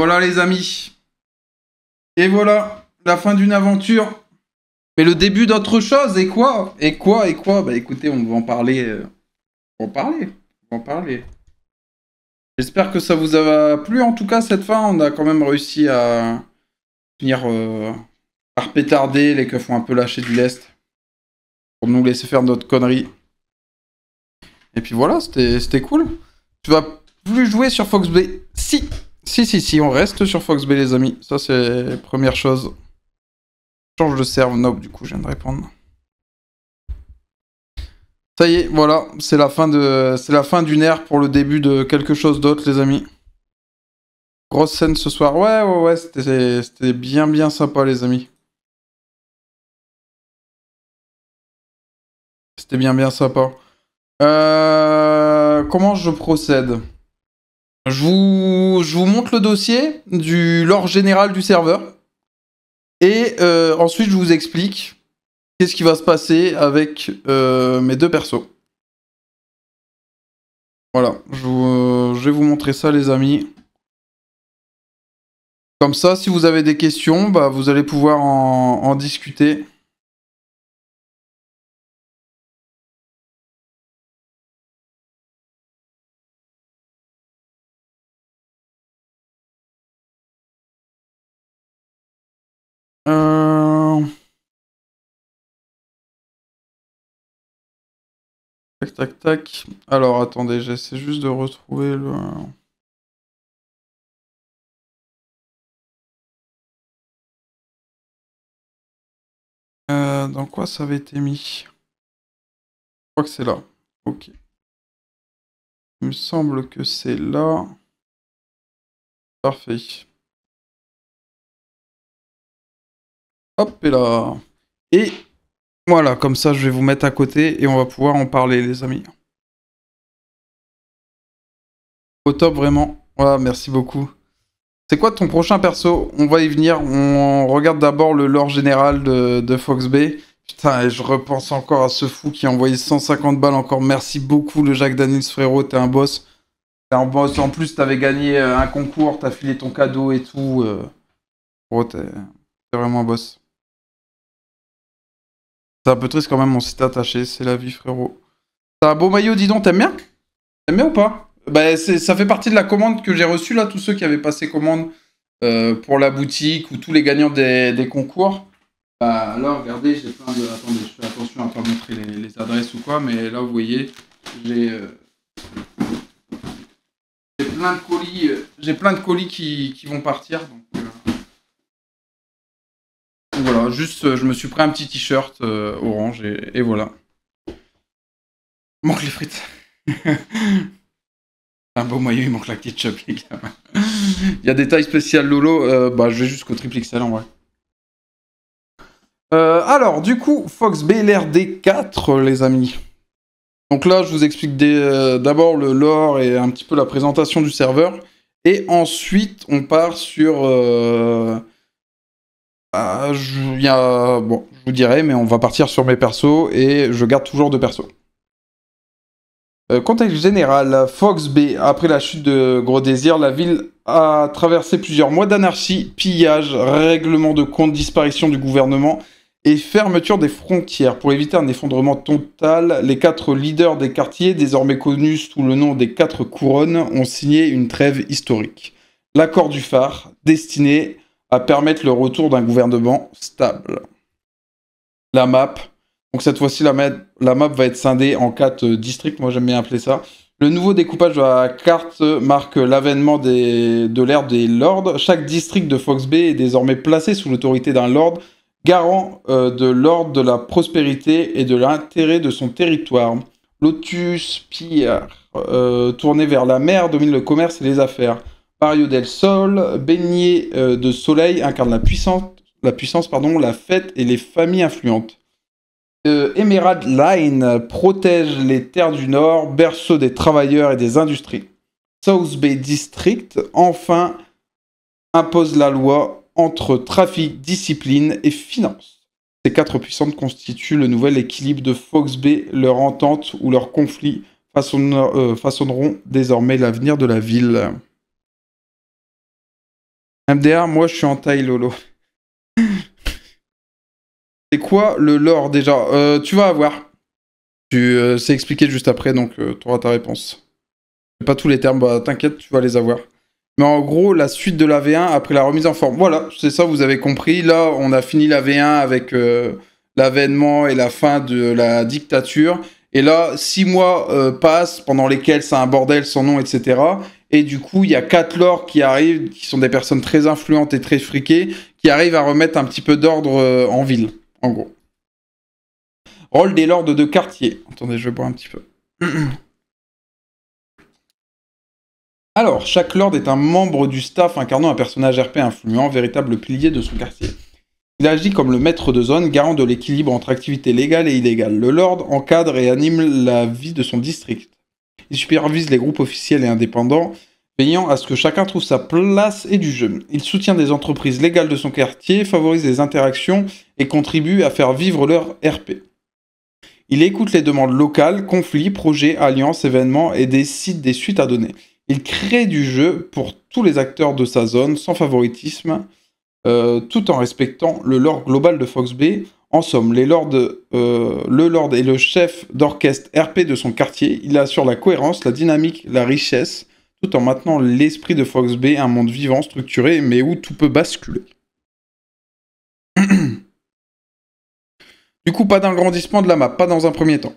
voilà les amis. Et voilà, la fin d'une aventure. Mais le début d'autre chose, et quoi? Bah écoutez, on va en parler. On va en parler. On va en parler. J'espère que ça vous a plu. En tout cas, cette fin, on a quand même réussi à finir par pétarder. Les keufs ont un peu lâché du lest pour nous laisser faire notre connerie. Et puis voilà, c'était cool. Tu vas plus jouer sur Fox Bay? Si, on reste sur Fox Bay, les amis. Ça, c'est première chose. Change de serve, nope, du coup, je viens de répondre. Ça y est, voilà, c'est la fin d'une ère pour le début de quelque chose d'autre, les amis. Grosse scène ce soir. Ouais, c'était bien sympa, les amis. C'était bien sympa. Comment je procède? Je vous montre le dossier du lore général du serveur. Et ensuite, je vous explique qu'est-ce qui va se passer avec mes deux persos. Voilà, je vais vous montrer ça, les amis. Comme ça, si vous avez des questions, bah, vous allez pouvoir en discuter. Tac. Alors, attendez, j'essaie juste de retrouver le... dans quoi ça avait été mis? Je crois que c'est là. Ok. Il me semble que c'est là. Parfait. Hop, et là. Et voilà, comme ça, je vais vous mettre à côté et on va pouvoir en parler, les amis. Au top, vraiment. Voilà, merci beaucoup. C'est quoi ton prochain perso? On va y venir. On regarde d'abord le lore général de Fox Bay. Putain, et je repense encore à ce fou qui a envoyé 150 balles encore. Merci beaucoup, le Jacques Daniels, frérot. T'es un boss. T'es un boss. En plus, t'avais gagné un concours. T'as filé ton cadeau et tout. Gros, t'es vraiment un boss. C'est un peu triste quand même, on s'est attaché. C'est la vie, frérot. T'as un beau maillot, dis donc. T'aimes bien? T'aimes bien ou pas? Bah, ça fait partie de la commande que j'ai reçue, là. Tous ceux qui avaient passé commande pour la boutique ou tous les gagnants des concours. Bah, là, regardez, j'ai plein de... Attendez, je fais attention à ne pas montrer les adresses ou quoi, mais là, vous voyez, j'ai plein de colis qui vont partir. Donc voilà, juste, je me suis pris un petit t-shirt orange et voilà. Manque les frites. Un beau maillot, il manque la ketchup, les gars. Il y a des tailles spéciales Lolo, bah, je vais jusqu'au triple XL en vrai. Alors, du coup, Fox Bay LRD4, les amis. Donc là, je vous explique d'abord le lore et un petit peu la présentation du serveur. Et ensuite, on part sur... bon, je vous dirai, mais on va partir sur mes persos et je garde toujours deux persos. Contexte général, Fox Bay, après la chute de Gros Désir, la ville a traversé plusieurs mois d'anarchie, pillage, règlement de compte, disparition du gouvernement et fermeture des frontières. Pour éviter un effondrement total, les 4 leaders des quartiers, désormais connus sous le nom des 4 couronnes, ont signé une trêve historique. L'accord du phare, destiné à permettre le retour d'un gouvernement stable. La map. Donc cette fois-ci, la map va être scindée en 4 districts, moi j'aime bien appeler ça. Le nouveau découpage de la carte marque l'avènement de l'ère des lords. Chaque district de Fox Bay est désormais placé sous l'autorité d'un lord, garant de l'ordre, de la prospérité et de l'intérêt de son territoire. Lotus Pierre, tourné vers la mer, domine le commerce et les affaires. Mario del Sol, baigné de soleil, incarne la puissance, la fête et les familles influentes. Emerald Line protège les terres du Nord, berceau des travailleurs et des industries. South Bay District, enfin, impose la loi entre trafic, discipline et finance. Ces 4 puissantes constituent le nouvel équilibre de Fox Bay. Leur entente ou leur conflit façonneront désormais l'avenir de la ville. MDR, moi je suis en taille, Lolo. C'est quoi le lore déjà? Tu vas avoir. C'est expliqué juste après, donc tu auras ta réponse. Pas tous les termes, bah t'inquiète, tu vas les avoir. Mais en gros, la suite de la V1 après la remise en forme. Voilà, c'est ça, vous avez compris. Là, on a fini la V1 avec l'avènement et la fin de la dictature. Et là, 6 mois passent pendant lesquels c'est un bordel sans nom, etc. Et du coup, il y a 4 lords qui arrivent, qui sont des personnes très influentes et très friquées, qui arrivent à remettre un petit peu d'ordre en ville, en gros. Rôle des lords de quartier. Attendez, je vais boire un petit peu. Alors, chaque lord est un membre du staff incarnant un personnage RP influent, véritable pilier de son quartier. Il agit comme le maître de zone, garant de l'équilibre entre activités légales et illégales. Le lord encadre et anime la vie de son district. Il supervise les groupes officiels et indépendants, veillant à ce que chacun trouve sa place et du jeu. Il soutient des entreprises légales de son quartier, favorise les interactions et contribue à faire vivre leur RP. Il écoute les demandes locales, conflits, projets, alliances, événements et décide des suites à donner. Il crée du jeu pour tous les acteurs de sa zone, sans favoritisme, tout en respectant le lore global de Fox Bay. En somme, le lord est le chef d'orchestre RP de son quartier. Il assure la cohérence, la dynamique, la richesse, tout en maintenant l'esprit de Fox Bay, un monde vivant, structuré, mais où tout peut basculer. Du coup, pas d'agrandissement de la map, pas dans un premier temps.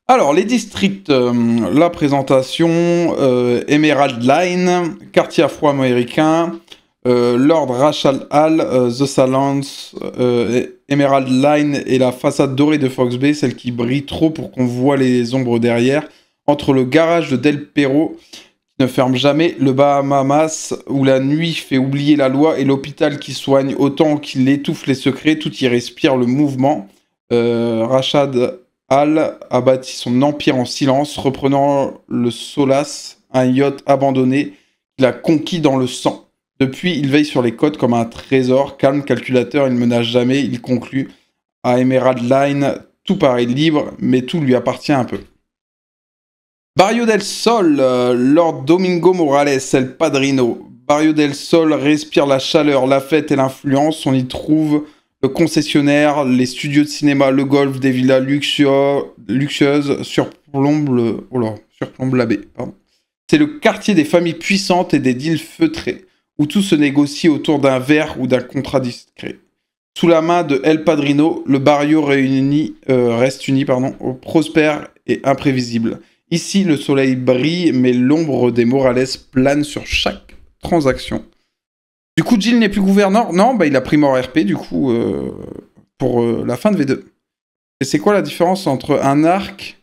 Alors, les districts, la présentation, Emerald Line, quartier afro-américain, Lord Rachel Hall, The Salons, Emerald Line et la façade dorée de Fox Bay, celle qui brille trop pour qu'on voit les ombres derrière, entre le garage de Del Perro, qui ne ferme jamais, le Bahamas, où la nuit fait oublier la loi, et l'hôpital qui soigne autant qu'il étouffe les secrets, tout y respire le mouvement. Rachad Hall a bâti son empire en silence, reprenant le Solace, un yacht abandonné qu'il a conquis dans le sang. Depuis, il veille sur les côtes comme un trésor, calme, calculateur, il ne menace jamais, il conclut. À Emerald Line, tout paraît libre, mais tout lui appartient un peu. Barrio del Sol, Lord Domingo Morales, El Padrino. Barrio del Sol respire la chaleur, la fête et l'influence, on y trouve le concessionnaire, les studios de cinéma, le golf, des villas luxueuses surplombent la baie. C'est le quartier des familles puissantes et des deals feutrés, où tout se négocie autour d'un verre ou d'un contrat discret. Sous la main de El Padrino, le barrio reste uni, prospère et imprévisible. Ici, le soleil brille, mais l'ombre des Morales plane sur chaque transaction. Du coup, Jill n'est plus gouverneur. Non, bah, il a pris mort RP, du coup, pour la fin de V2. Et c'est quoi la différence entre un arc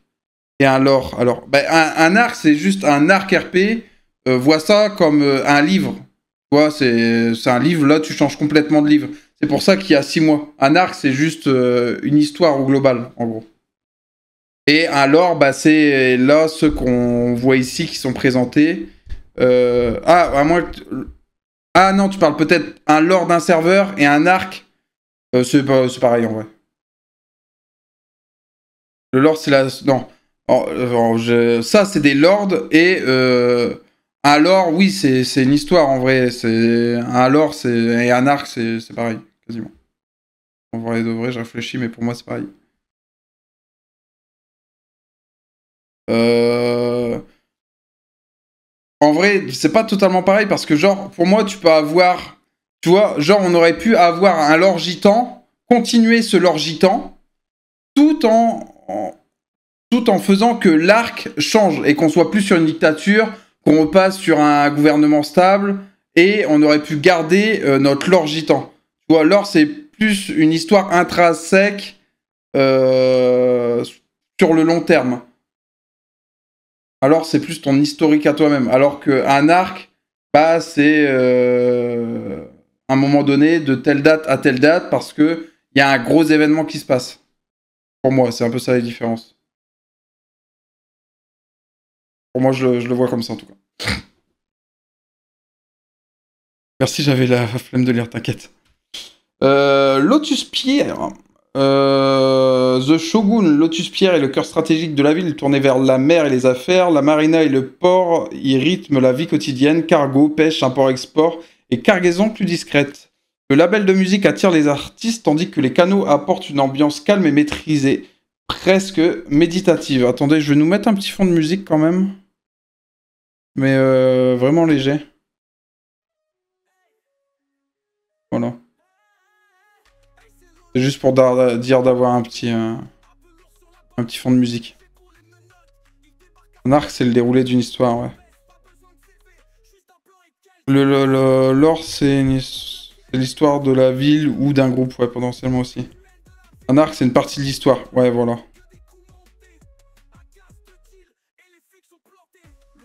et un lore? Alors, bah, un arc, c'est juste un arc RP. Vois ça comme un livre. Tu vois, c'est un livre, là, tu changes complètement de livre. C'est pour ça qu'il y a 6 mois. Un arc, c'est juste une histoire au global, en gros. Et un lore, bah, c'est là ceux qu'on voit ici qui sont présentés. À moins que... Ah non, tu parles peut-être un lore d'un serveur et un arc. C'est pareil en vrai. Le lore, c'est la... Non. Ça, c'est des lords et un lore, oui, c'est une histoire en vrai. Un lore et un arc, c'est pareil, quasiment. En vrai de vrai, je réfléchis, mais pour moi, c'est pareil. En vrai, c'est pas totalement pareil parce que, genre, pour moi, tu peux avoir. Tu vois, genre, on aurait pu avoir un lore gitan, continuer ce lore gitan, tout en faisant que l'arc change et qu'on soit plus sur une dictature, qu'on repasse sur un gouvernement stable et on aurait pu garder notre lore gitan. Tu vois, lore, c'est plus une histoire intrinsèque sur le long terme. Alors c'est plus ton historique à toi-même. Alors qu'un arc, bah, c'est un moment donné de telle date à telle date parce qu'il y a un gros événement qui se passe. Pour moi, c'est un peu ça la différence. Pour moi, je le vois comme ça en tout cas. Merci, j'avais la flemme de lire, t'inquiète. Lotus Pierre. The Shogun, Lotus Pierre est le cœur stratégique de la ville, tourné vers la mer et les affaires. La marina et le port y rythment la vie quotidienne, cargo, pêche, import-export et cargaison plus discrète. Le label de musique attire les artistes, tandis que les canaux apportent une ambiance calme et maîtrisée, presque méditative. Attendez, je vais nous mettre un petit fond de musique quand même. Mais vraiment léger. Voilà. C'est juste pour dire d'avoir un petit fond de musique. Un arc, c'est le déroulé d'une histoire, ouais. L'or, c'est l'histoire de la ville ou d'un groupe, ouais, potentiellement aussi. Un arc, c'est une partie de l'histoire, ouais, voilà.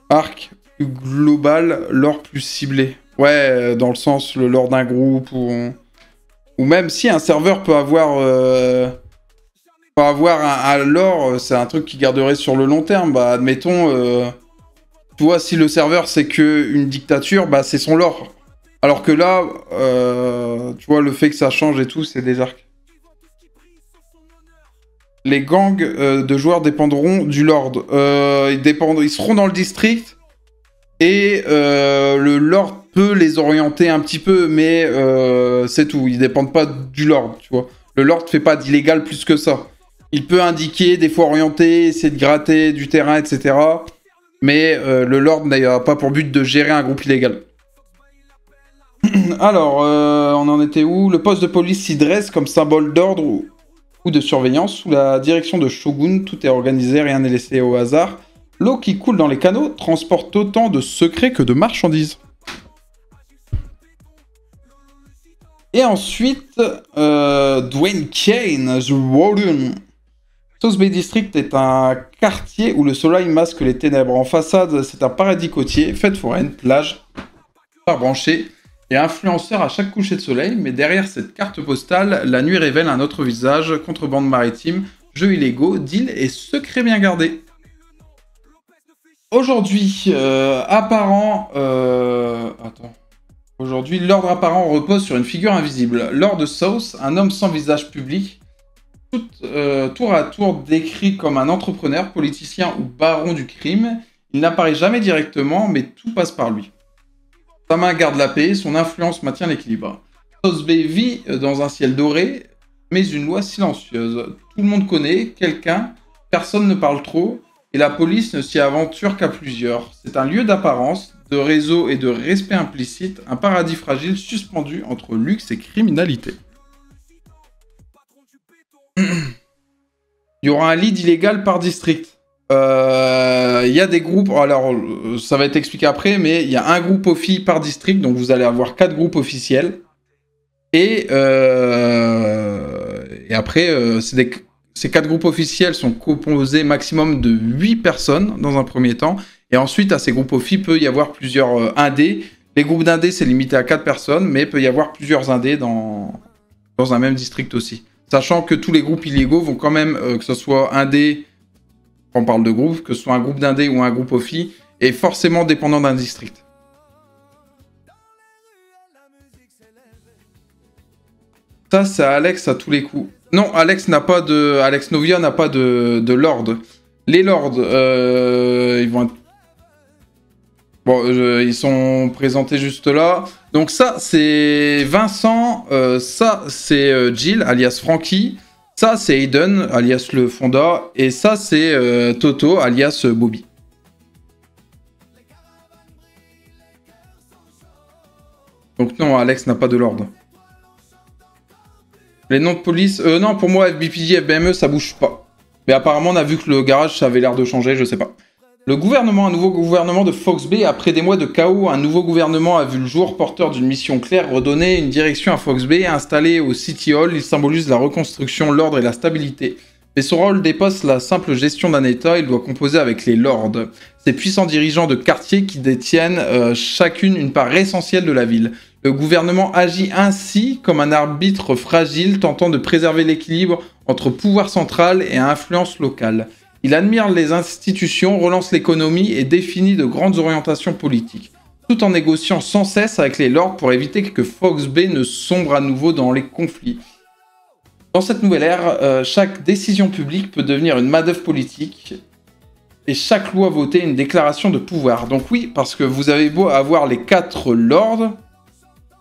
Arc plus global, lore plus ciblé. Ouais, dans le sens, le lore d'un groupe ou même si un serveur peut avoir un lore, c'est un truc qui garderait sur le long terme. Bah, admettons, tu vois, si le serveur c'est que une dictature, bah c'est son lore. Alors que là, tu vois, le fait que ça change et tout, c'est des arcs. Les gangs de joueurs dépendront du Lord. Ils seront dans le district et le Lord peut les orienter un petit peu, mais c'est tout. Ils dépendent pas du Lord, tu vois. Le Lord fait pas d'illégal plus que ça. Il peut indiquer, des fois orienter, essayer de gratter du terrain, etc. Mais le Lord n'a pas pour but de gérer un groupe illégal. Alors, on en était où? Le poste de police s'y dresse comme symbole d'ordre ou de surveillance. Sous la direction de Shogun, tout est organisé, rien n'est laissé au hasard. L'eau qui coule dans les canaux transporte autant de secrets que de marchandises. Et ensuite, Dwayne Kane, The Warden. South Bay District est un quartier où le soleil masque les ténèbres. En façade, c'est un paradis côtier, fête foraine, plage, bar branché et influenceur à chaque coucher de soleil. Mais derrière cette carte postale, la nuit révèle un autre visage, contrebande maritime, jeux illégaux, deals et secrets bien gardés. Aujourd'hui, Aujourd'hui, l'ordre apparent repose sur une figure invisible. Lord South, un homme sans visage public, tour à tour décrit comme un entrepreneur, politicien ou baron du crime. Il n'apparaît jamais directement, mais tout passe par lui. Sa main garde la paix, son influence maintient l'équilibre. South Bay vit dans un ciel doré, mais une loi silencieuse. Tout le monde connaît quelqu'un, personne ne parle trop, et la police ne s'y aventure qu'à plusieurs. C'est un lieu d'apparence, de réseau et de respect implicite, un paradis fragile suspendu entre luxe et criminalité. Il y aura un lead illégal par district. Il y a des groupes, alors ça va être expliqué après, mais il y a un groupe offi par district, donc vous allez avoir 4 groupes officiels. Et après, ces 4 groupes officiels sont composés maximum de 8 personnes dans un premier temps. Et ensuite, à ces groupes offi, peut y avoir plusieurs indés. Les groupes d'indés, c'est limité à 4 personnes, mais il peut y avoir plusieurs indés dans un même district aussi. Sachant que tous les groupes illégaux vont quand même, que ce soit indé, on parle de groupe, que ce soit un groupe d'indé ou un groupe offi, est forcément dépendant d'un district. Ça, c'est Alex à tous les coups. Non, Alex Novia n'a pas de lord. Les lords, ils vont être... Bon, ils sont présentés juste là. Donc ça, c'est Vincent. Ça, c'est Jill, alias Frankie. Ça, c'est Aiden, alias le Fonda. Et ça, c'est Toto, alias Bobby. Donc non, Alex n'a pas de lord. Les noms de police... non, pour moi, FBPJ, FBME, ça bouge pas. Mais apparemment, on a vu que le garage, ça avait l'air de changer, je sais pas. Un nouveau gouvernement de Fox Bay, après des mois de chaos, un nouveau gouvernement a vu le jour, porteur d'une mission claire, redonner une direction à Fox Bay, installé au City Hall, il symbolise la reconstruction, l'ordre et la stabilité. Mais son rôle dépasse la simple gestion d'un État, il doit composer avec les lords, ces puissants dirigeants de quartier qui détiennent chacune une part essentielle de la ville. Le gouvernement agit ainsi comme un arbitre fragile tentant de préserver l'équilibre entre pouvoir central et influence locale. Il admire les institutions, relance l'économie et définit de grandes orientations politiques, tout en négociant sans cesse avec les lords pour éviter que Fox Bay ne sombre à nouveau dans les conflits. Dans cette nouvelle ère, chaque décision publique peut devenir une manœuvre politique et chaque loi votée une déclaration de pouvoir. Donc oui, parce que vous avez beau avoir les 4 lords,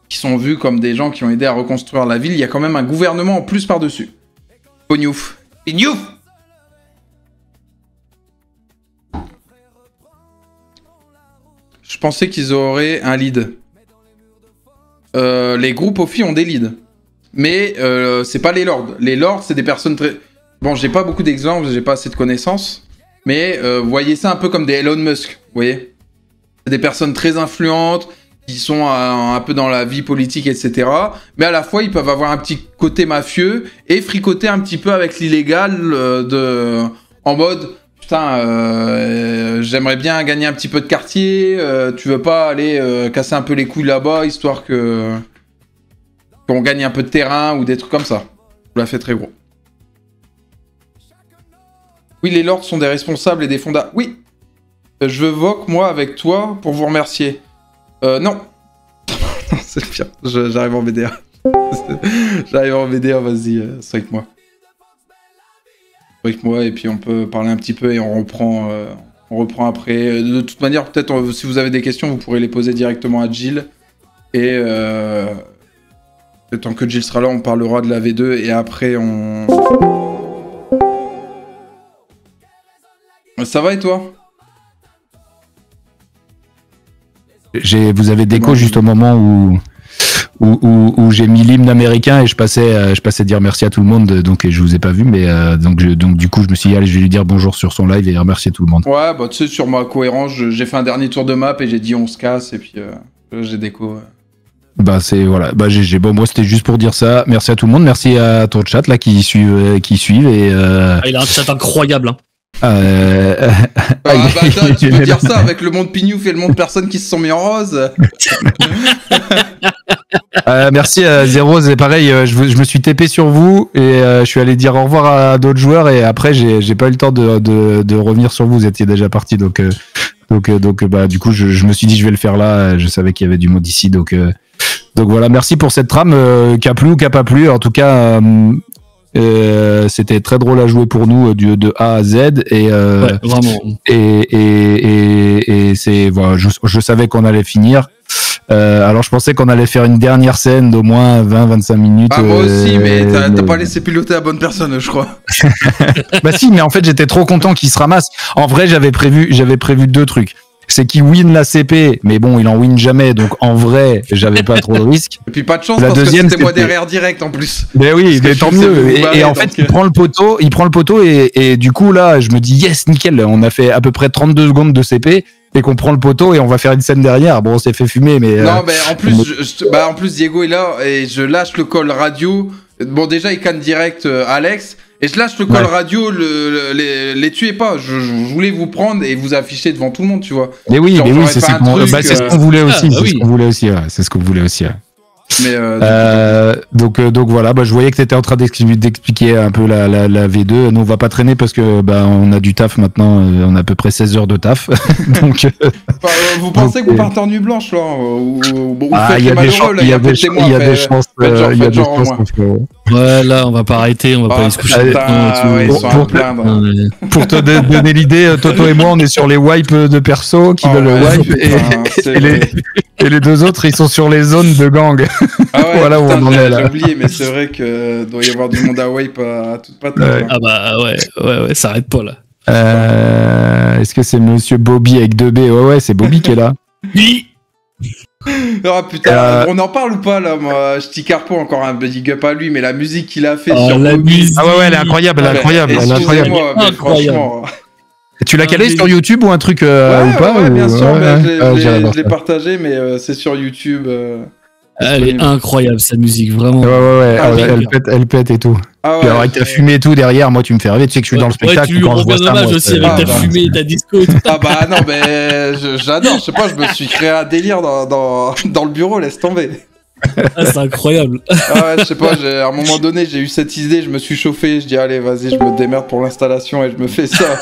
qui sont vus comme des gens qui ont aidé à reconstruire la ville, il y a quand même un gouvernement en plus par-dessus. Pognouf. Pignouf. Je pensais qu'ils auraient un lead. Les groupes OFI ont des leads. Mais c'est pas les lords. Les lords, c'est des personnes très... Bon, j'ai pas beaucoup d'exemples, j'ai pas assez de connaissances. Mais vous voyez ça un peu comme des Elon Musk, vous voyez. C'est des personnes très influentes, qui sont un peu dans la vie politique, etc. Mais à la fois, ils peuvent avoir un petit côté mafieux et fricoter un petit peu avec l'illégal en mode... Putain, j'aimerais bien gagner un petit peu de quartier, tu veux pas aller casser un peu les couilles là-bas, histoire qu'on gagne un peu de terrain ou des trucs comme ça. Je la fais très gros. Oui, les lords sont des responsables et des fondateurs. Oui, je vote moi avec toi pour vous remercier. Non. C'est pire, j'arrive en BDA. J'arrive en BDA, vas-y, sois avec moi. Avec moi et puis on peut parler un petit peu et on reprend après. De toute manière, peut-être si vous avez des questions, vous pourrez les poser directement à Jill. Et tant que Jill sera là, on parlera de la V2 et après on... Ça va et toi? Vous avez déco juste au moment où j'ai mis l'hymne américain et je passais dire merci à tout le monde, donc je vous ai pas vu, mais donc du coup je me suis dit allez, je vais lui dire bonjour sur son live et remercier tout le monde. Ouais, bah tu sais, sur ma cohérence, j'ai fait un dernier tour de map et j'ai dit on se casse et puis j'ai déco. Bah c'est voilà, bah GG. Bon, moi c'était juste pour dire ça. Merci à tout le monde, merci à ton chat là qui suivent et il a un chat incroyable, hein. Attends, tu peux dire ça avec le monde pignouf et le monde personnes qui se sont mis en rose. Merci à Zero, c'est pareil, je me suis TP sur vous et je suis allé dire au revoir à d'autres joueurs et après j'ai pas eu le temps de revenir sur vous, vous étiez déjà partis donc bah du coup je me suis dit je vais le faire là, je savais qu'il y avait du monde ici donc voilà, merci pour cette trame qui a plu ou qui a pas plu, en tout cas c'était très drôle à jouer pour nous de A à Z et ouais, vraiment. Et c'est voilà, je savais qu'on allait finir. Alors je pensais qu'on allait faire une dernière scène d'au moins 20-25 minutes. Ah, moi aussi, mais t'as pas laissé piloter la bonne personne, je crois. Bah si, mais en fait j'étais trop content qu'il se ramasse. En vrai j'avais prévu 2 trucs. C'est qu'il win la CP, mais bon, il en win jamais, donc en vrai, j'avais pas trop de risques. Et puis pas de chance, la parce deuxième, que c'était moi derrière direct en plus. Mais oui, mais tant mieux. Et en fait, il prend le poteau, et du coup, là, je me dis, yes, nickel, on a fait à peu près 32 secondes de CP, et qu'on prend le poteau, et on va faire une scène derrière. Bon, on s'est fait fumer, mais... Non, mais en plus, Diego est là, et je lâche le call radio. Bon, déjà, il canne direct Alex. Et je lâche le call radio, les tuez pas. Je voulais vous prendre et vous afficher devant tout le monde, tu vois. Mais oui, c'est ce qu'on voulait aussi. C'est ce qu'on voulait aussi. Mais donc voilà, bah je voyais que t'étais en train d'expliquer un peu la V2. Nous on va pas traîner parce que bah on a du taf maintenant, on a à peu près 16 heures de taf. Donc vous pensez que vous partez en nuit blanche là ou il y a des chances, il y a des chances. Ouais, là on va pas arrêter, on va pas aller se coucher. Pour te donner l'idée, Toto et moi on est sur les wipes de perso qui veulent wipe et les 2 autres ils sont sur les zones de gang. Ah ouais, voilà, putain, j'ai oublié, mais c'est vrai que doit y avoir du monde à wipe à toute patate. Ouais. Ah bah ouais, ça arrête pas là. Est-ce que c'est Monsieur Bobby avec 2B? Ouais, c'est Bobby qui est là. Oui. Oh putain, on en parle ou pas là? Moi, je Carpo encore un big up à lui, mais la musique qu'il a fait sur la Bobby. musique. Ah ouais, elle est incroyable, Excusez-moi, mais franchement. Tu l'as calé sur YouTube ou un truc ou pas? Ouais, bien sûr, je l'ai partagé, mais c'est sur YouTube. Elle est incroyable, sa musique, vraiment. Ouais, elle pète et tout. Ah ouais, puis alors avec ta fumée et tout derrière, moi tu me fais rêver, tu sais que je suis dans le spectacle. Tu lui rends hommage aussi avec ta fumée et ta disco et tout. Ah bah non, mais j'adore, je sais pas, je me suis créé un délire dans le bureau, laisse tomber. Ah, c'est incroyable. Ah ouais, je sais pas, à un moment donné, j'ai eu cette idée, je me suis chauffé, je dis allez, vas-y, je me démerde pour l'installation et je me fais ça.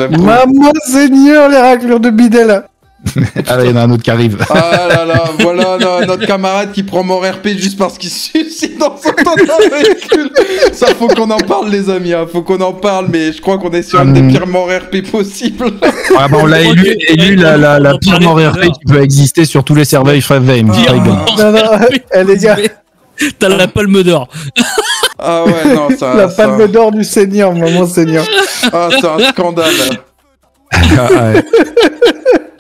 Maman Seigneur, les raclures de bidel. Ah, il y en a un autre qui arrive. Ah là là, voilà notre camarade qui prend mort RP juste parce qu'il se suicide dans son temps de véhicule. Ça, faut qu'on en parle, les amis. Hein. Faut qu'on en parle, mais je crois qu'on est sur une des pires morts RP possibles. Ah bah on l'a élu la pire mort RP qui peut exister sur tous les serveurs Frame. Eh, les gars, T'as la palme d'or. Ah ouais, non, ça. la palme d'or du seigneur, maman seigneur. Ah, c'est un scandale.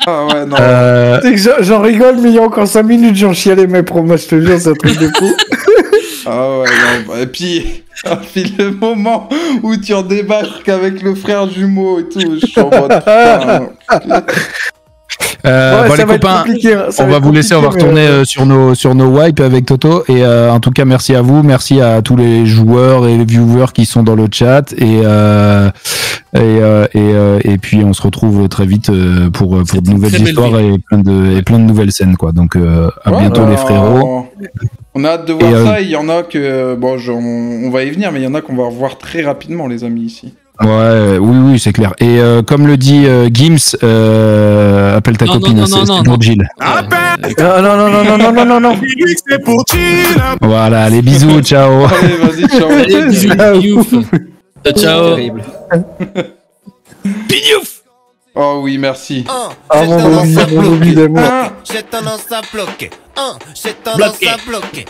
Ah ouais, non. C'est que j'en rigole, mais il y a encore 5 minutes, j'en chialais mes promos, je te jure, c'est un truc de fou. Ah ouais, non. Et puis le moment où tu en débarques avec le frère jumeau et tout, je suis en mode putain. Bon, les copains, on va vous laisser, on va retourner sur nos wipes avec Toto. Et en tout cas, merci à vous, merci à tous les joueurs et les viewers qui sont dans le chat. Et puis on se retrouve très vite pour de nouvelles histoires et plein de nouvelles scènes, quoi. Donc à bientôt les frérots. On a hâte de voir ça. Il y en a que bon, on va y venir, mais il y en a qu'on va revoir très rapidement, les amis, ici. Ouais, oui, c'est clair. Et comme le dit Gims, appelle ta copine, c'est pour Jill. Non. C'est pour Jill. Voilà, les bisous, ciao. Allez, vas-y, ciao. Allez, bisous, Pignouf. Ciao. Pignouf. Oh oui, merci. Ah, mon Bobby d'amour. J'ai tendance à bloquer. J'ai tendance à bloquer.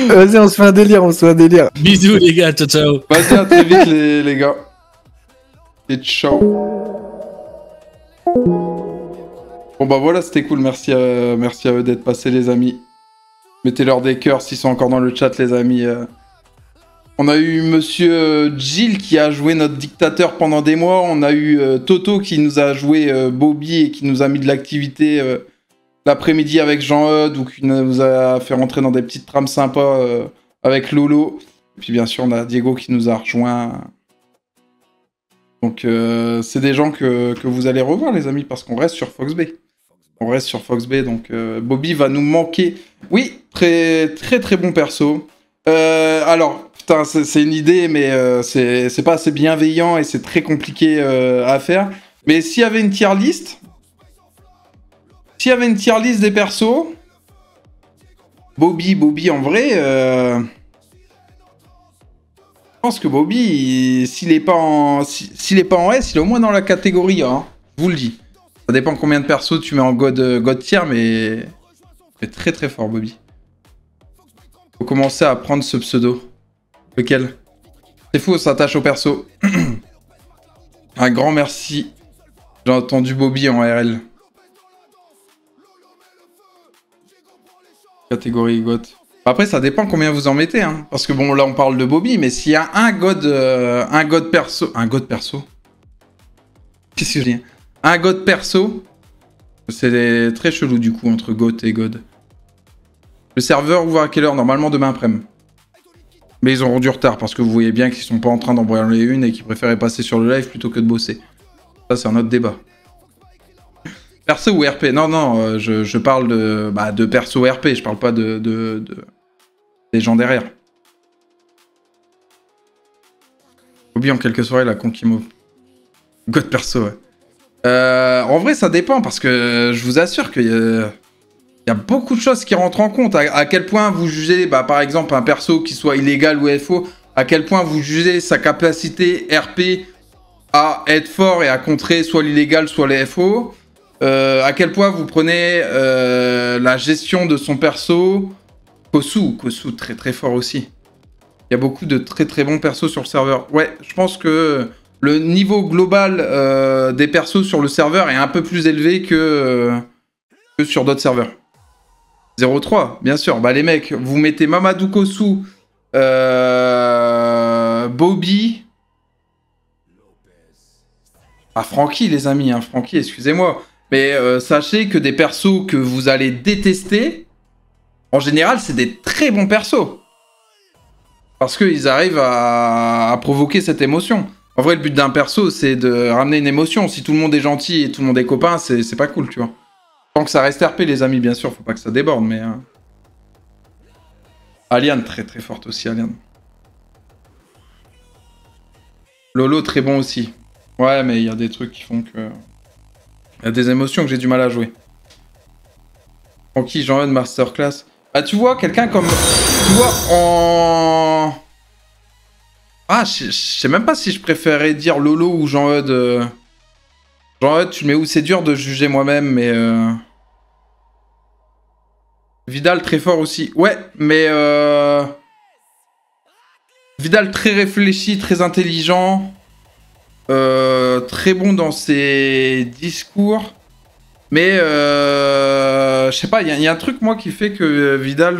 Vas-y, on se fait un délire, Bisous, les gars. Ciao. Vas-y, à très vite, les gars. Et ciao. Bon bah voilà, c'était cool, merci à eux d'être passés, les amis. Mettez-leur des cœurs s'ils sont encore dans le chat, les amis. On a eu monsieur Jill qui a joué notre dictateur pendant des mois. On a eu Toto qui nous a joué Bobby et qui nous a mis de l'activité l'après-midi avec Jean-Eudes ou qui nous a fait rentrer dans des petites trames sympas avec Lolo. Et puis bien sûr, on a Diego qui nous a rejoint. Donc c'est des gens que vous allez revoir, les amis, parce qu'on reste sur Fox Bay. On reste sur Fox Bay, donc Bobby va nous manquer. Oui, très très très bon perso. Alors, putain, c'est une idée, mais c'est pas assez bienveillant et c'est très compliqué à faire. Mais s'il y avait une tier list... des persos... Bobby, en vrai... Je pense que Bobby, s'il est pas en S, il est au moins dans la catégorie A. Hein. Je vous le dis. Ça dépend combien de persos tu mets en God tier, mais c'est très très fort, Bobby. Faut commencer à prendre ce pseudo. Lequel? C'est fou, on s'attache au perso. Un grand merci. J'ai entendu Bobby en RL. Catégorie God. Après, ça dépend combien vous en mettez, hein. Parce que bon, là, on parle de Bobby, mais s'il y a un God perso... Un God perso? Qu'est-ce que je dis? Un God perso, c'est très chelou, du coup, entre God et God. Le serveur ouvre à quelle heure? Normalement, demain après-midi. Mais ils auront du retard, parce que vous voyez bien qu'ils sont pas en train d'embrouiller une et qu'ils préféraient passer sur le live plutôt que de bosser. Ça, c'est un autre débat. Perso ou RP? Non, je parle de perso RP, je parle pas des gens derrière. Bobby en quelques soirées, la Conquimo. God perso, ouais. En vrai, ça dépend, parce que je vous assure qu'il y a beaucoup de choses qui rentrent en compte. À quel point vous jugez, par exemple, un perso qui soit illégal ou FO, à quel point vous jugez sa capacité RP à être fort et à contrer soit l'illégal, soit les FO. À quel point vous prenez la gestion de son perso. Kosu, très très fort aussi. Il y a beaucoup de très très bons persos sur le serveur. Ouais, je pense que le niveau global des persos sur le serveur est un peu plus élevé que sur d'autres serveurs. 0-3, bien sûr. Bah les mecs, vous mettez Mamadou Kosu, Bobby... Ah, Francky, les amis, hein, Francky, excusez-moi. Mais sachez que des persos que vous allez détester, en général, c'est des très bons persos. Parce qu'ils arrivent à provoquer cette émotion. En vrai, le but d'un perso, c'est de ramener une émotion. Si tout le monde est gentil et tout le monde est copain, c'est pas cool, tu vois. Tant que ça reste RP, les amis, bien sûr, faut pas que ça déborde, mais... Aliane, très très forte aussi, Aliane. Lolo, très bon aussi. Ouais, mais il y a des trucs qui font que... Il y a des émotions que j'ai du mal à jouer. Francky, Jean-Eudes, Masterclass. Bah, tu vois, quelqu'un comme. Tu vois, en. Ah, je sais même pas si je préférais dire Lolo ou Jean-Eudes. Jean-Eudes, tu le mets où? C'est dur de juger moi-même, mais. Vidal, très fort aussi. Ouais, mais. Vidal, très réfléchi, très intelligent. Très bon dans ses discours. Mais je sais pas, il y a un truc moi qui fait que Vidal,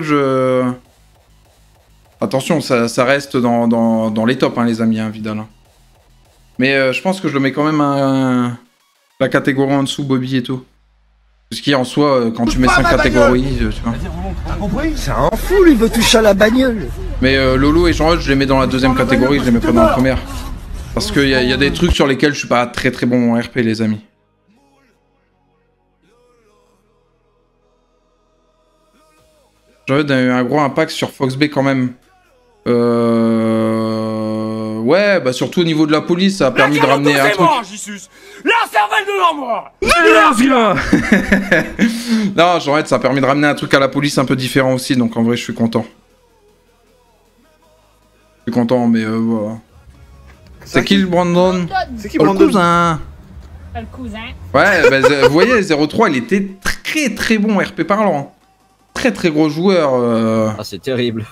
attention, ça reste dans les tops, hein, les amis, hein, Vidal. Hein. Mais je pense que je le mets quand même la catégorie en dessous, Bobby et tout. Ce qui en soi, quand tu mets 5 catégories, tu vois. T'as compris? C'est un fou, il veut toucher à la bagnole. Mais Lolo et Jean-Eudes, je les mets dans la deuxième catégorie, je les mets pas dans la première. Parce qu'il y a des trucs sur lesquels je suis pas très très bon en RP, les amis. Jean-Eudes a eu un gros impact sur Foxbay quand même. Ouais, bah surtout au niveau de la police, ça a permis de ramener un truc. La cervelle de mort. Non, Jean-Eudes, ça a permis de ramener un truc à la police un peu différent aussi, donc en vrai, je suis content. Je suis content, mais voilà. C'est qui le Brandon? C'est qui Oh, le Brandon? cousin. Le cousin. Ouais, bah, vous voyez, 0-3, il était très très bon RP parlant. Très très gros joueur. Ah, c'est terrible.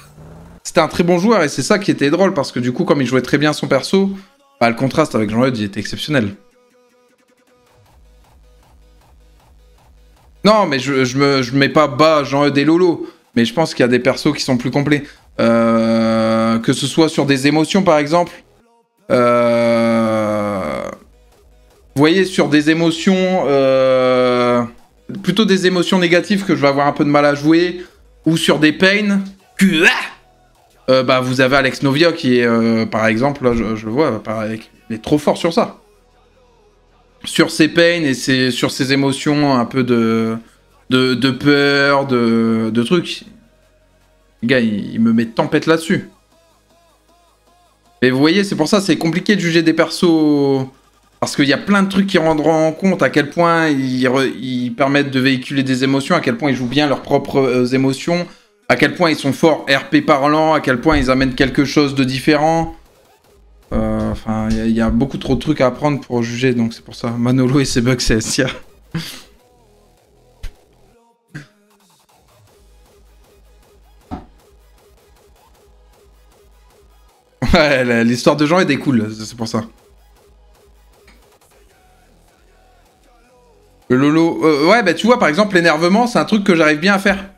C'était un très bon joueur et c'est ça qui était drôle parce que du coup, comme il jouait très bien son perso, bah, le contraste avec Jean-Eudes, il était exceptionnel. Non, mais je mets pas bas Jean-Eudes et Lolo, mais je pense qu'il y a des persos qui sont plus complets. Que ce soit sur des émotions par exemple. Vous voyez, sur des émotions, plutôt des émotions négatives que je vais avoir un peu de mal à jouer, ou sur des pains, bah vous avez Alex Novia qui est, par exemple, là je le vois, il est trop fort sur ça. Sur ses pains et sur ses émotions, un peu de peur, de trucs. Le gars, il me met tempête là-dessus. Mais vous voyez, c'est pour ça, c'est compliqué de juger des persos... Parce qu'il y a plein de trucs qui rendront en compte à quel point ils permettent de véhiculer des émotions, à quel point ils jouent bien leurs propres émotions, à quel point ils sont forts RP parlant, à quel point ils amènent quelque chose de différent. Enfin, il y a beaucoup trop de trucs à apprendre pour juger, donc c'est pour ça. Manolo et ses bugs, c'est SIA. Ouais, l'histoire de Jean est cool, c'est pour ça. Le Lolo... ouais, bah tu vois, par exemple, l'énervement, c'est un truc que j'arrive bien à faire.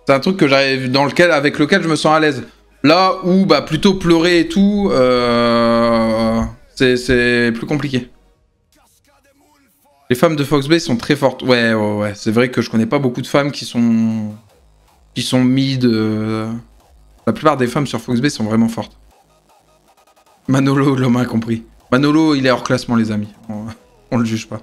C'est un truc que j'arrive avec lequel je me sens à l'aise. Là où, bah, plutôt pleurer et tout, c'est plus compliqué. Les femmes de Foxbay sont très fortes. Ouais. C'est vrai que je connais pas beaucoup de femmes qui sont mid. La plupart des femmes sur Foxbay sont vraiment fortes. Manolo, l'homme a compris. Manolo, il est hors classement, les amis. On le juge pas.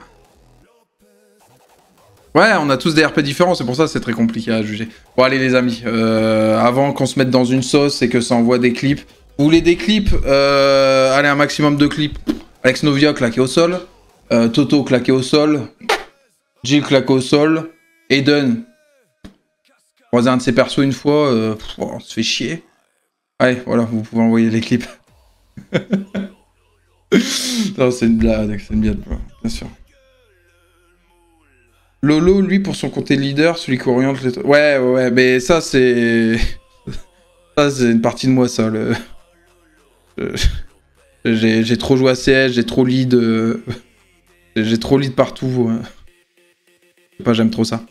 Ouais, on a tous des RP différents, c'est pour ça que c'est très compliqué à juger. Bon, allez, les amis, avant qu'on se mette dans une sauce et que ça envoie des clips. Vous voulez des clips? Allez, un maximum de clips. Alex Novia claqué au sol. Toto claqué au sol. Jill claqué au sol. Eden. Croiser un de ses persos une fois, on se fait chier. Allez, voilà, vous pouvez envoyer les clips. Non, c'est une blague, bien sûr. Lolo, lui, pour son côté leader, celui qui oriente les... Ouais, mais ça, c'est... Ça, c'est une partie de moi, ça. J'ai trop joué à CS, j'ai trop lead... J'ai trop lead partout. Je sais pas, j'aime trop ça.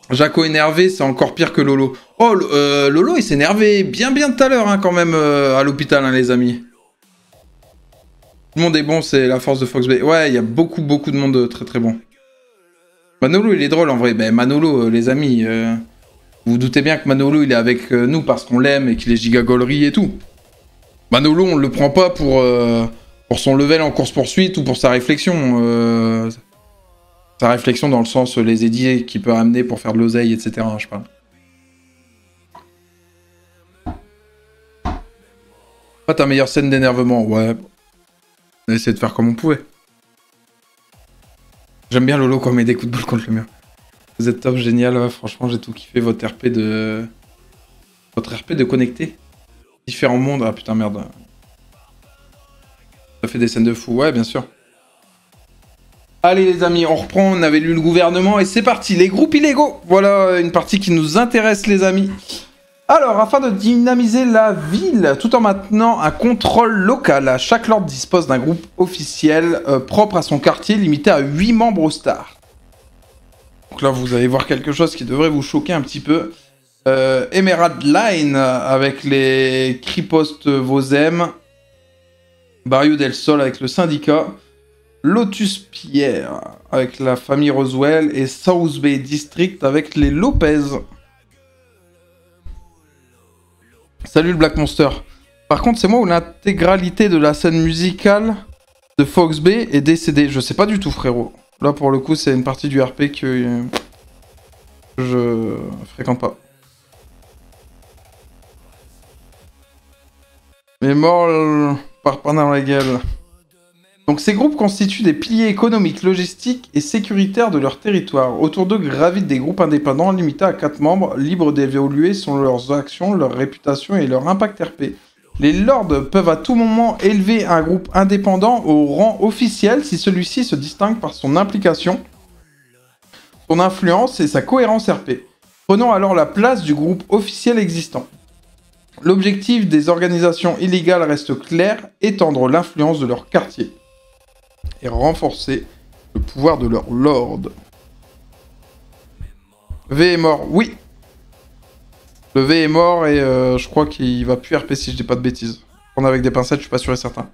Jaco énervé, c'est encore pire que Lolo. Oh, Lolo, il s'est énervé bien tout à l'heure, hein, quand même, à l'hôpital, hein, les amis. Tout le monde est bon, c'est la force de Foxbay. Ouais, il y a beaucoup de monde très bon. Manolo, il est drôle en vrai. Ben, Manolo, les amis, vous vous doutez bien que Manolo, il est avec nous parce qu'on l'aime et qu'il est giga-gaulerie et tout. Manolo, on le prend pas pour son level en course-poursuite ou pour sa réflexion. Sa réflexion dans le sens les idées qu'il peut amener pour faire de l'oseille, etc. Hein, je parle. Pas ta meilleure scène d'énervement, ouais. On a essayé de faire comme on pouvait. J'aime bien Lolo quand on met des coups de boule contre le mur. Vous êtes top, génial. Ouais, franchement, j'ai tout kiffé votre RP de... Votre RP de connecter. Différents mondes. Ah putain, merde. Ça fait des scènes de fou. Ouais, bien sûr. Allez les amis, on reprend. On avait lu le gouvernement et c'est parti. Les groupes illégaux. Voilà une partie qui nous intéresse les amis. Alors, afin de dynamiser la ville, tout en maintenant un contrôle local, chaque lord dispose d'un groupe officiel propre à son quartier, limité à 8 membres au start. Donc là, vous allez voir quelque chose qui devrait vous choquer un petit peu. Emerald Line, avec les Kripost Vosem. Barrio del Sol, avec le syndicat. Lotus Pierre, avec la famille Roswell. Et South Bay District, avec les Lopez. Salut le Black Monster. Par contre, c'est moi où l'intégralité de la scène musicale de Fox Bay est décédée. Je sais pas du tout, frérot. Là, pour le coup, c'est une partie du RP que je fréquente pas. Mais mort par pain dans la gueule. Donc ces groupes constituent des piliers économiques, logistiques et sécuritaires de leur territoire. Autour d'eux gravitent des groupes indépendants limités à 4 membres, libres d'évoluer selon leurs actions, leur réputation et leur impact RP. Les lords peuvent à tout moment élever un groupe indépendant au rang officiel si celui-ci se distingue par son implication, son influence et sa cohérence RP, prenant alors la place du groupe officiel existant. L'objectif des organisations illégales reste clair, étendre l'influence de leur quartier et renforcer le pouvoir de leur lord. V est mort, oui. Le V est mort et je crois qu'il va plus RP si je dis pas de bêtises. Prendre avec des pincettes, je suis pas sûr et certain.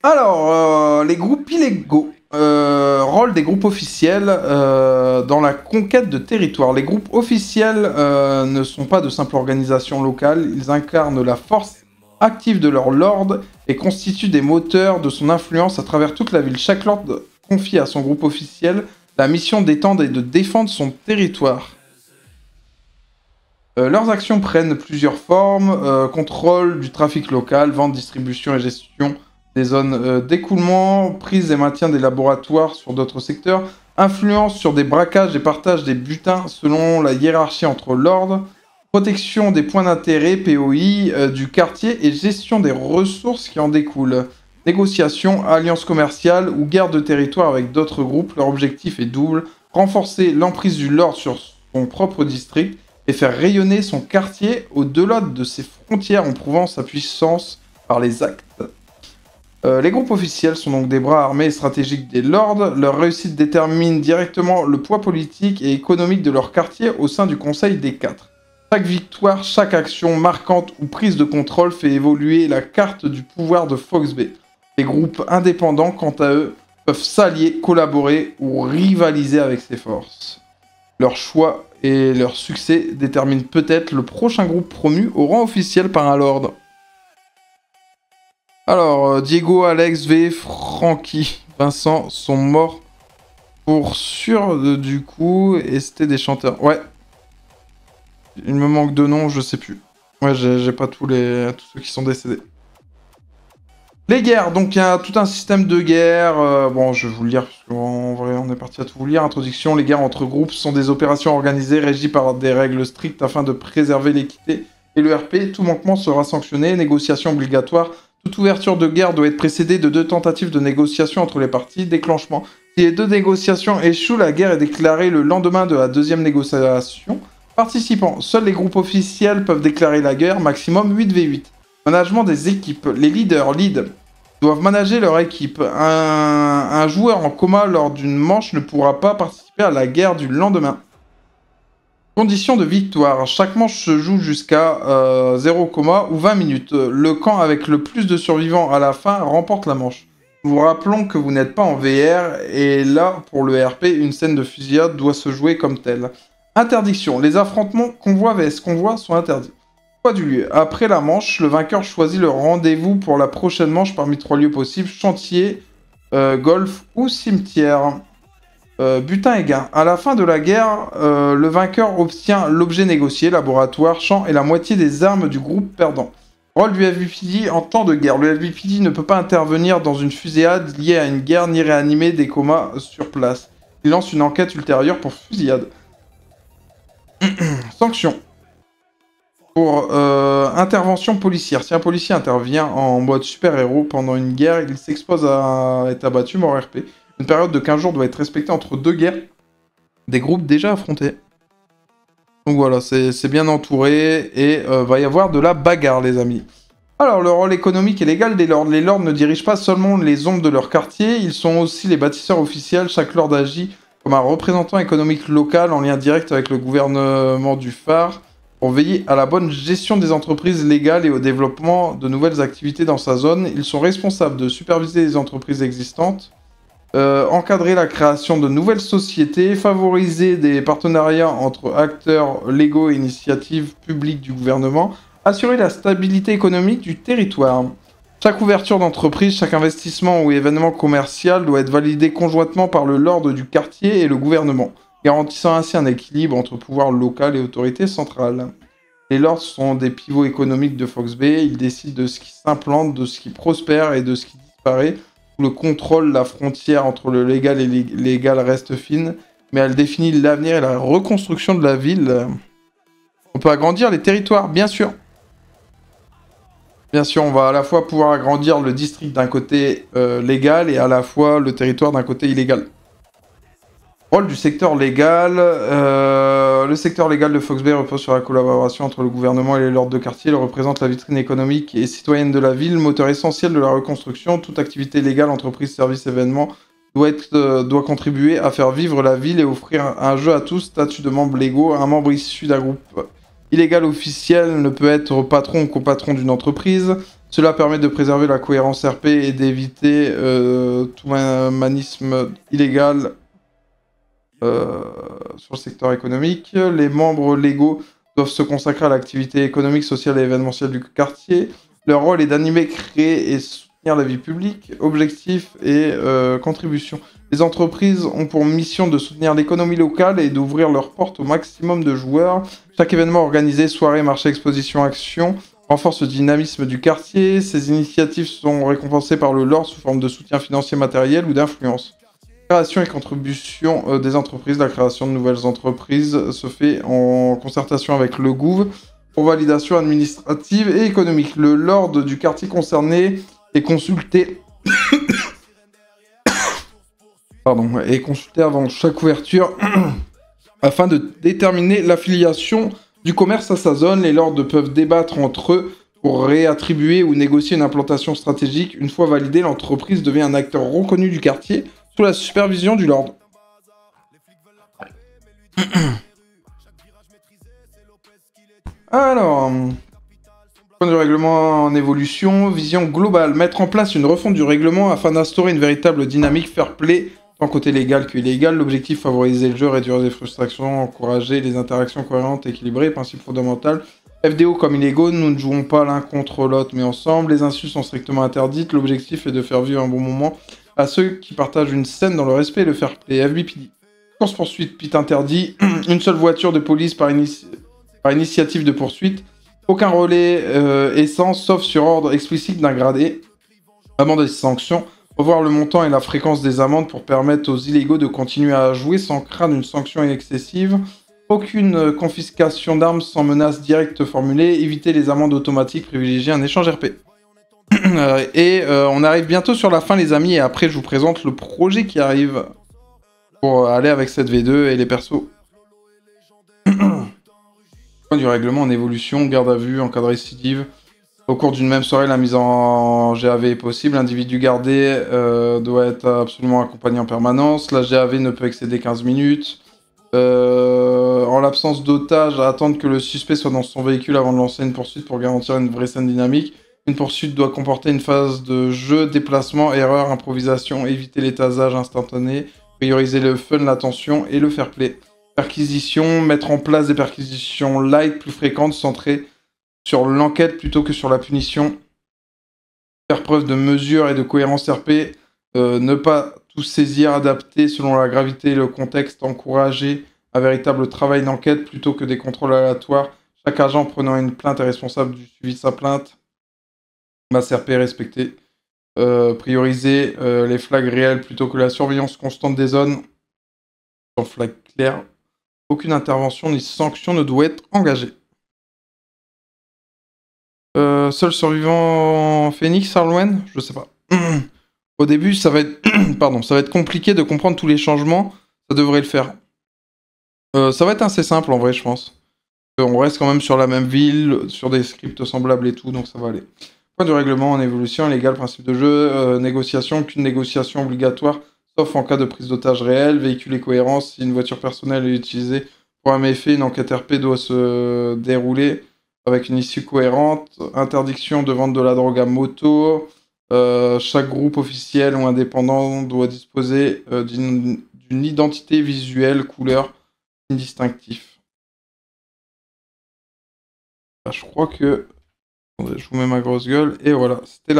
Alors, les groupes illégaux. Rôle des groupes officiels dans la conquête de territoire. Les groupes officiels ne sont pas de simples organisations locales, ils incarnent la force active de leur lord et constituent des moteurs de son influence à travers toute la ville. Chaque lord confie à son groupe officiel la mission d'étendre et de défendre son territoire. Leurs actions prennent plusieurs formes, contrôle du trafic local, vente, distribution et gestion des zones d'écoulement, prise et maintien des laboratoires sur d'autres secteurs, influence sur des braquages et partage des butins selon la hiérarchie entre lords, protection des points d'intérêt, POI, du quartier et gestion des ressources qui en découlent. Négociation, alliance commerciale ou guerre de territoire avec d'autres groupes, leur objectif est double, renforcer l'emprise du lord sur son propre district et faire rayonner son quartier au-delà de ses frontières en prouvant sa puissance par les actes. Les groupes officiels sont donc des bras armés et stratégiques des lords. Leur réussite détermine directement le poids politique et économique de leur quartier au sein du Conseil des Quatre. Chaque victoire, chaque action marquante ou prise de contrôle fait évoluer la carte du pouvoir de Fox Bay. Les groupes indépendants, quant à eux, peuvent s'allier, collaborer ou rivaliser avec ces forces. Leur choix et leur succès déterminent peut-être le prochain groupe promu au rang officiel par un lord. Alors, Diego, Alex, V, Francky, Vincent sont morts pour sûr du coup, et c'était des chanteurs. Ouais. Il me manque de noms, je sais plus. Ouais, j'ai pas tous ceux qui sont décédés. Les guerres, donc il y a tout un système de guerre. Bon, je vais vous le lire, parce qu'en vrai, on est parti à tout vous lire. Introduction, les guerres entre groupes sont des opérations organisées, régies par des règles strictes afin de préserver l'équité et le RP. Tout manquement sera sanctionné, négociation obligatoire. Toute ouverture de guerre doit être précédée de 2 tentatives de négociation entre les parties. Déclenchement. Si les 2 négociations échouent, la guerre est déclarée le lendemain de la 2e négociation. Participants. Seuls les groupes officiels peuvent déclarer la guerre, maximum 8v8. Management des équipes. Les leaders doivent manager leur équipe. Un joueur en coma lors d'une manche ne pourra pas participer à la guerre du lendemain. Conditions de victoire. Chaque manche se joue jusqu'à 0, ou 20 minutes. Le camp avec le plus de survivants à la fin remporte la manche. Nous vous rappelons que vous n'êtes pas en VR et là, pour le RP, une scène de fusillade doit se jouer comme telle. Interdiction. Les affrontements convoi vs convoi sont interdits. Choix du lieu. Après la manche, le vainqueur choisit le rendez-vous pour la prochaine manche parmi 3 lieux possibles. Chantier, golf ou cimetière. Butin et gain. À la fin de la guerre, le vainqueur obtient l'objet négocié, laboratoire, champ et la moitié des armes du groupe perdant. Rôle du FBPD en temps de guerre. Le FBPD ne peut pas intervenir dans une fusillade liée à une guerre ni réanimer des comas sur place. Il lance une enquête ultérieure pour fusillade. Sanctions. Pour intervention policière. Si un policier intervient en mode super-héros pendant une guerre, il s'expose à être abattu, mort RP. Une période de 15 jours doit être respectée entre deux guerres des groupes déjà affrontés. Donc voilà, c'est bien entouré et va y avoir de la bagarre, les amis. Alors, le rôle économique et légal des lords. Les lords ne dirigent pas seulement les ombres de leur quartier, ils sont aussi les bâtisseurs officiels. Chaque lord agit comme un représentant économique local en lien direct avec le gouvernement du phare pour veiller à la bonne gestion des entreprises légales et au développement de nouvelles activités dans sa zone. Ils sont responsables de superviser les entreprises existantes, encadrer la création de nouvelles sociétés, favoriser des partenariats entre acteurs légaux et initiatives publiques du gouvernement, assurer la stabilité économique du territoire. Chaque ouverture d'entreprise, chaque investissement ou événement commercial doit être validé conjointement par le lord du quartier et le gouvernement, garantissant ainsi un équilibre entre pouvoir local et autorité centrale. Les lords sont des pivots économiques de Fox Bay, ils décident de ce qui s'implante, de ce qui prospère et de ce qui disparaît. Sous le contrôle, la frontière entre le légal et l'illégal reste fine, mais elle définit l'avenir et la reconstruction de la ville. On peut agrandir les territoires, bien sûr. Bien sûr, on va à la fois pouvoir agrandir le district d'un côté légal et à la fois le territoire d'un côté illégal. Rôle du secteur légal. Le secteur légal de Fox Bay repose sur la collaboration entre le gouvernement et les lords de quartier. Il représente la vitrine économique et citoyenne de la ville, moteur essentiel de la reconstruction. Toute activité légale, entreprise, service, événement doit contribuer à faire vivre la ville et offrir un jeu à tous, statut de membre légaux. Un membre issu d'un groupe illégal officiel ne peut être patron ou copatron d'une entreprise. Cela permet de préserver la cohérence RP et d'éviter tout manisme illégal sur le secteur économique. Les membres légaux doivent se consacrer à l'activité économique, sociale et événementielle du quartier. Leur rôle est d'animer, créer et soutenir la vie publique. Objectifs et contributions. Les entreprises ont pour mission de soutenir l'économie locale et d'ouvrir leurs portes au maximum de joueurs. Chaque événement organisé, soirée, marché, exposition, action, renforce le dynamisme du quartier. Ces initiatives sont récompensées par le lord sous forme de soutien financier, matériel ou d'influence. Création et contribution des entreprises. La création de nouvelles entreprises se fait en concertation avec le gouv pour validation administrative et économique. Le lord du quartier concerné est consulté est consulté avant chaque ouverture afin de déterminer l'affiliation du commerce à sa zone. Les lords peuvent débattre entre eux pour réattribuer ou négocier une implantation stratégique. Une fois validée, l'entreprise devient un acteur reconnu du quartier sous la supervision du lord. Alors, point du règlement en évolution, vision globale, mettre en place une refonte du règlement afin d'instaurer une véritable dynamique fair play, tant côté légal qu'illégal. L'objectif, favoriser le jeu, réduire les frustrations, encourager les interactions cohérentes et équilibrées, principe fondamental. FDO comme illégaux, nous ne jouons pas l'un contre l'autre mais ensemble, les insultes sont strictement interdites, l'objectif est de faire vivre un bon moment à ceux qui partagent une scène dans le respect et le fair play. FBPD. Course-poursuite, pit interdit, une seule voiture de police par initiative de poursuite, aucun relais essence sauf sur ordre explicite d'un gradé, amende et sanctions, revoir le montant et la fréquence des amendes pour permettre aux illégaux de continuer à jouer sans craindre une sanction excessive, aucune confiscation d'armes sans menace directe formulée, éviter les amendes automatiques, privilégier un échange RP. On arrive bientôt sur la fin les amis et après je vous présente le projet qui arrive pour aller avec cette V2 et les persos. Du règlement en évolution, garde à vue, en cas de récidive. Au cours d'une même soirée, la mise en GAV est possible. L'individu gardé doit être absolument accompagné en permanence. La GAV ne peut excéder 15 minutes. En l'absence d'otage, à attendre que le suspect soit dans son véhicule avant de lancer une poursuite pour garantir une vraie scène dynamique. Une poursuite doit comporter une phase de jeu, déplacement, erreur, improvisation, éviter les tasages instantanés, prioriser le fun, l'attention et le fair play. Perquisition, mettre en place des perquisitions light plus fréquentes, centrées sur l'enquête plutôt que sur la punition. Faire preuve de mesure et de cohérence RP, ne pas tout saisir, adapter selon la gravité et le contexte, encourager un véritable travail d'enquête plutôt que des contrôles aléatoires. Chaque agent prenant une plainte est responsable du suivi de sa plainte. Ma CRP est respectée. Prioriser les flags réels plutôt que la surveillance constante des zones. En flag clair, aucune intervention ni sanction ne doit être engagée. Seul survivant Phoenix, Arlouen? Je sais pas. Au début, ça va être... Pardon, ça va être compliqué de comprendre tous les changements. Ça devrait le faire. Ça va être assez simple en vrai, je pense. On reste quand même sur la même ville, sur des scripts semblables et tout, donc ça va aller. Point du règlement en évolution, légal, principe de jeu, négociation, qu'une négociation obligatoire, sauf en cas de prise d'otage réelle, véhicule et cohérence, si une voiture personnelle est utilisée pour un méfait, une enquête RP doit se dérouler avec une issue cohérente, interdiction de vente de la drogue à moto, chaque groupe officiel ou indépendant doit disposer d'une identité visuelle, couleur, distinctif. Bah, je crois que... Attendez, je vous mets ma grosse gueule. Et voilà, c'était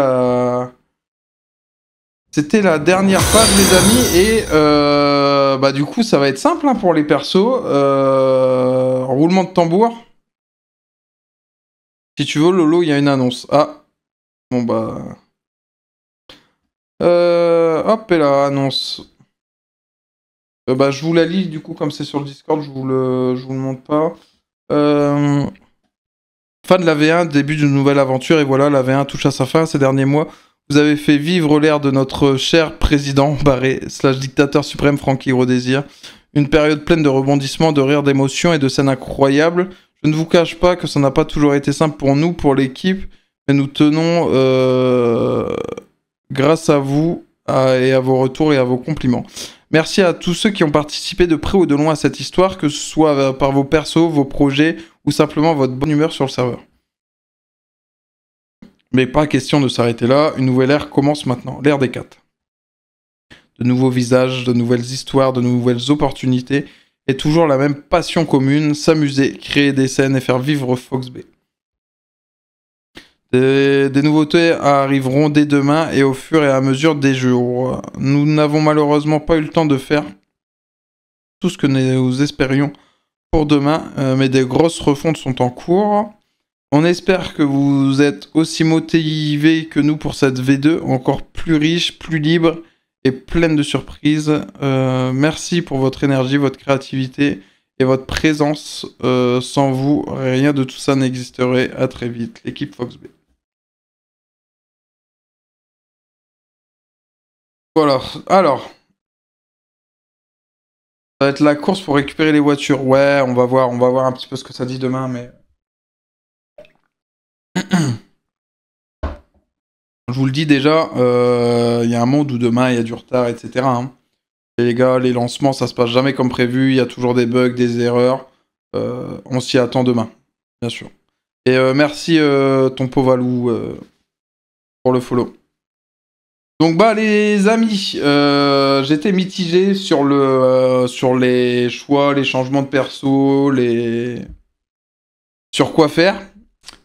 la dernière page, les amis. Et bah, du coup, ça va être simple hein, pour les persos. Roulement de tambour. Si tu veux, Lolo, il y a une annonce. Ah. Bon, bah... hop, et là, annonce. Bah, je vous la lis, du coup, comme c'est sur le Discord, je vous le montre pas. Fin de la V1, début d'une nouvelle aventure, et voilà, la V1 touche à sa fin. Ces derniers mois, vous avez fait vivre l'ère de notre cher président barré, / dictateur suprême Franky Gros-Désir. Une période pleine de rebondissements, de rires, d'émotions et de scènes incroyables. Je ne vous cache pas que ça n'a pas toujours été simple pour nous, pour l'équipe, mais nous tenons, grâce à vous, et à vos retours et à vos compliments. Merci à tous ceux qui ont participé de près ou de loin à cette histoire, que ce soit par vos persos, vos projets, ou simplement votre bonne humeur sur le serveur. Mais pas question de s'arrêter là, une nouvelle ère commence maintenant, l'ère des 4. De nouveaux visages, de nouvelles histoires, de nouvelles opportunités, et toujours la même passion commune, s'amuser, créer des scènes et faire vivre Fox Bay. Des nouveautés arriveront dès demain et au fur et à mesure des jours. Nous n'avons malheureusement pas eu le temps de faire tout ce que nous espérions pour demain, mais des grosses refontes sont en cours. On espère que vous êtes aussi motivés que nous pour cette V2, encore plus riche, plus libre et pleine de surprises. Merci pour votre énergie, votre créativité et votre présence. Sans vous, rien de tout ça n'existerait. À très vite, l'équipe Fox Bay. Voilà, alors. Ça va être la course pour récupérer les voitures. Ouais, on va voir un petit peu ce que ça dit demain, mais... Je vous le dis déjà, il y a un monde où demain il y a du retard, etc. Hein. Et les gars, les lancements, ça se passe jamais comme prévu, il y a toujours des bugs, des erreurs. On s'y attend demain, bien sûr. Et merci ton pauvre Valou pour le follow. Donc bah les amis, j'étais mitigé sur les choix, les changements de perso, sur quoi faire.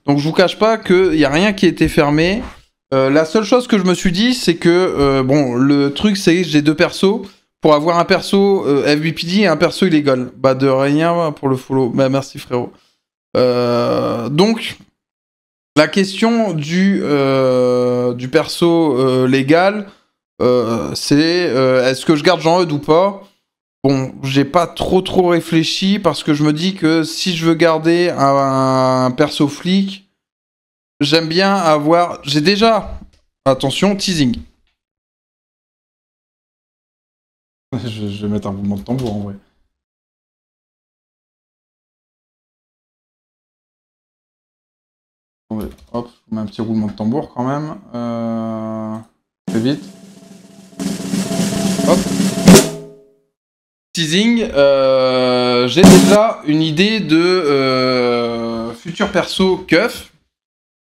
Donc je vous cache pas qu'il n'y a rien qui a été fermé. La seule chose que je me suis dit, c'est que bon, le truc c'est que j'ai deux persos. Pour avoir un perso FBPD et un perso illégal. Bah de rien pour le follow. Bah merci frérot. Donc la question du perso légal, c'est est-ce que je garde Jean-Eudes ou pas? Bon, j'ai pas trop réfléchi parce que je me dis que si je veux garder un perso flic, j'aime bien avoir... J'ai déjà... Attention, teasing. Je vais mettre un roulement de tambour en vrai. Hop, je mets un petit roulement de tambour quand même. Très vite. Hop. Teasing. J'ai déjà une idée de futur perso keuf.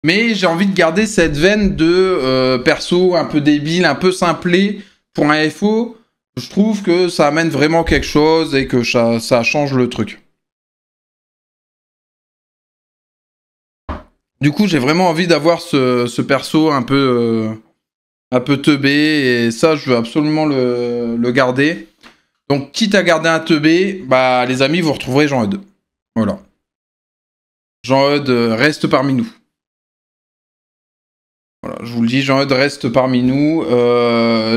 Mais j'ai envie de garder cette veine de perso un peu débile, un peu simplé pour un FO. Je trouve que ça amène vraiment quelque chose et que ça change le truc. Du coup, j'ai vraiment envie d'avoir ce perso un peu teubé, et ça, je veux absolument le garder. Donc, quitte à garder un teubé, bah, les amis, vous retrouverez Jean-Eudes. Voilà. Jean-Eudes reste parmi nous. Voilà, je vous le dis, Jean-Eudes reste parmi nous.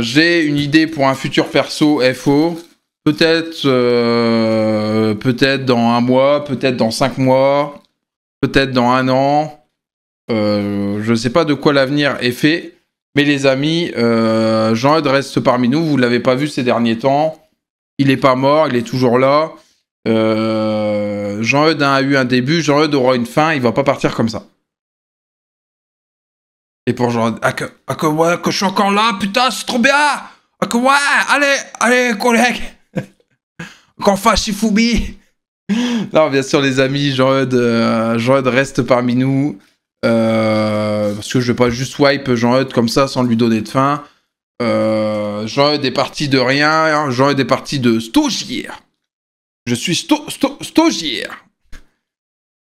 J'ai une idée pour un futur perso FO. Peut-être dans un mois, peut-être dans 5 mois, peut-être dans un an. Je ne sais pas de quoi l'avenir est fait. Mais les amis, Jean-Eudes reste parmi nous. Vous ne l'avez pas vu ces derniers temps. Il n'est pas mort, il est toujours là. Jean-Eudes a eu un début, Jean-Eudes aura une fin, il va pas partir comme ça. Et pour Jean-Eudes, ouais, que je suis encore là, putain, c'est trop bien. Ouais, allez, collègues. Qu'on fasse Shifumi. Non, bien sûr, les amis, Jean-Eudes reste parmi nous. Parce que je vais pas juste wipe Jean-Eudes comme ça sans lui donner de fin. Jean-Eudes est parti de rien. Jean-Eudes est parti de Stogir. Je suis Stogir.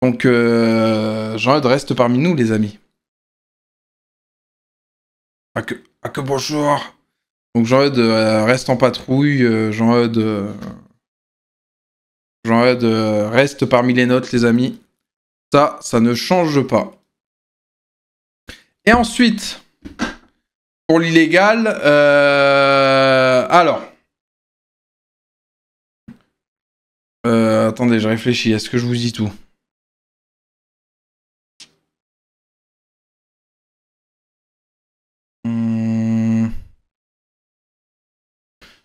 Donc, Jean-Eudes reste parmi nous, les amis. Que bonjour. Donc, Jean-Eudes reste en patrouille. Jean-Eudes reste parmi les nôtres, les amis. Ça ne change pas. Et ensuite, pour l'illégal, alors. Attendez, je réfléchis. Est-ce que je vous dis tout?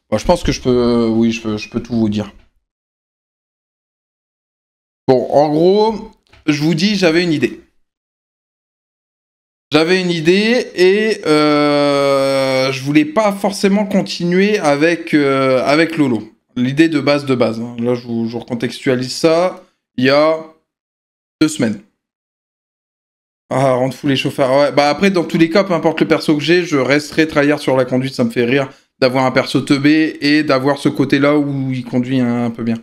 Bon, je pense que je peux tout vous dire. Bon, en gros, je vous dis, j'avais une idée. Et je voulais pas forcément continuer avec Lolo. L'idée de base. Hein. Là, je vous recontextualise ça. Il y a 2 semaines. Ah, rendre fou les chauffeurs. Ouais. Bah après, dans tous les cas, peu importe le perso que j'ai, je resterai tryhard sur la conduite. Ça me fait rire d'avoir un perso teubé et d'avoir ce côté-là où il conduit un peu bien.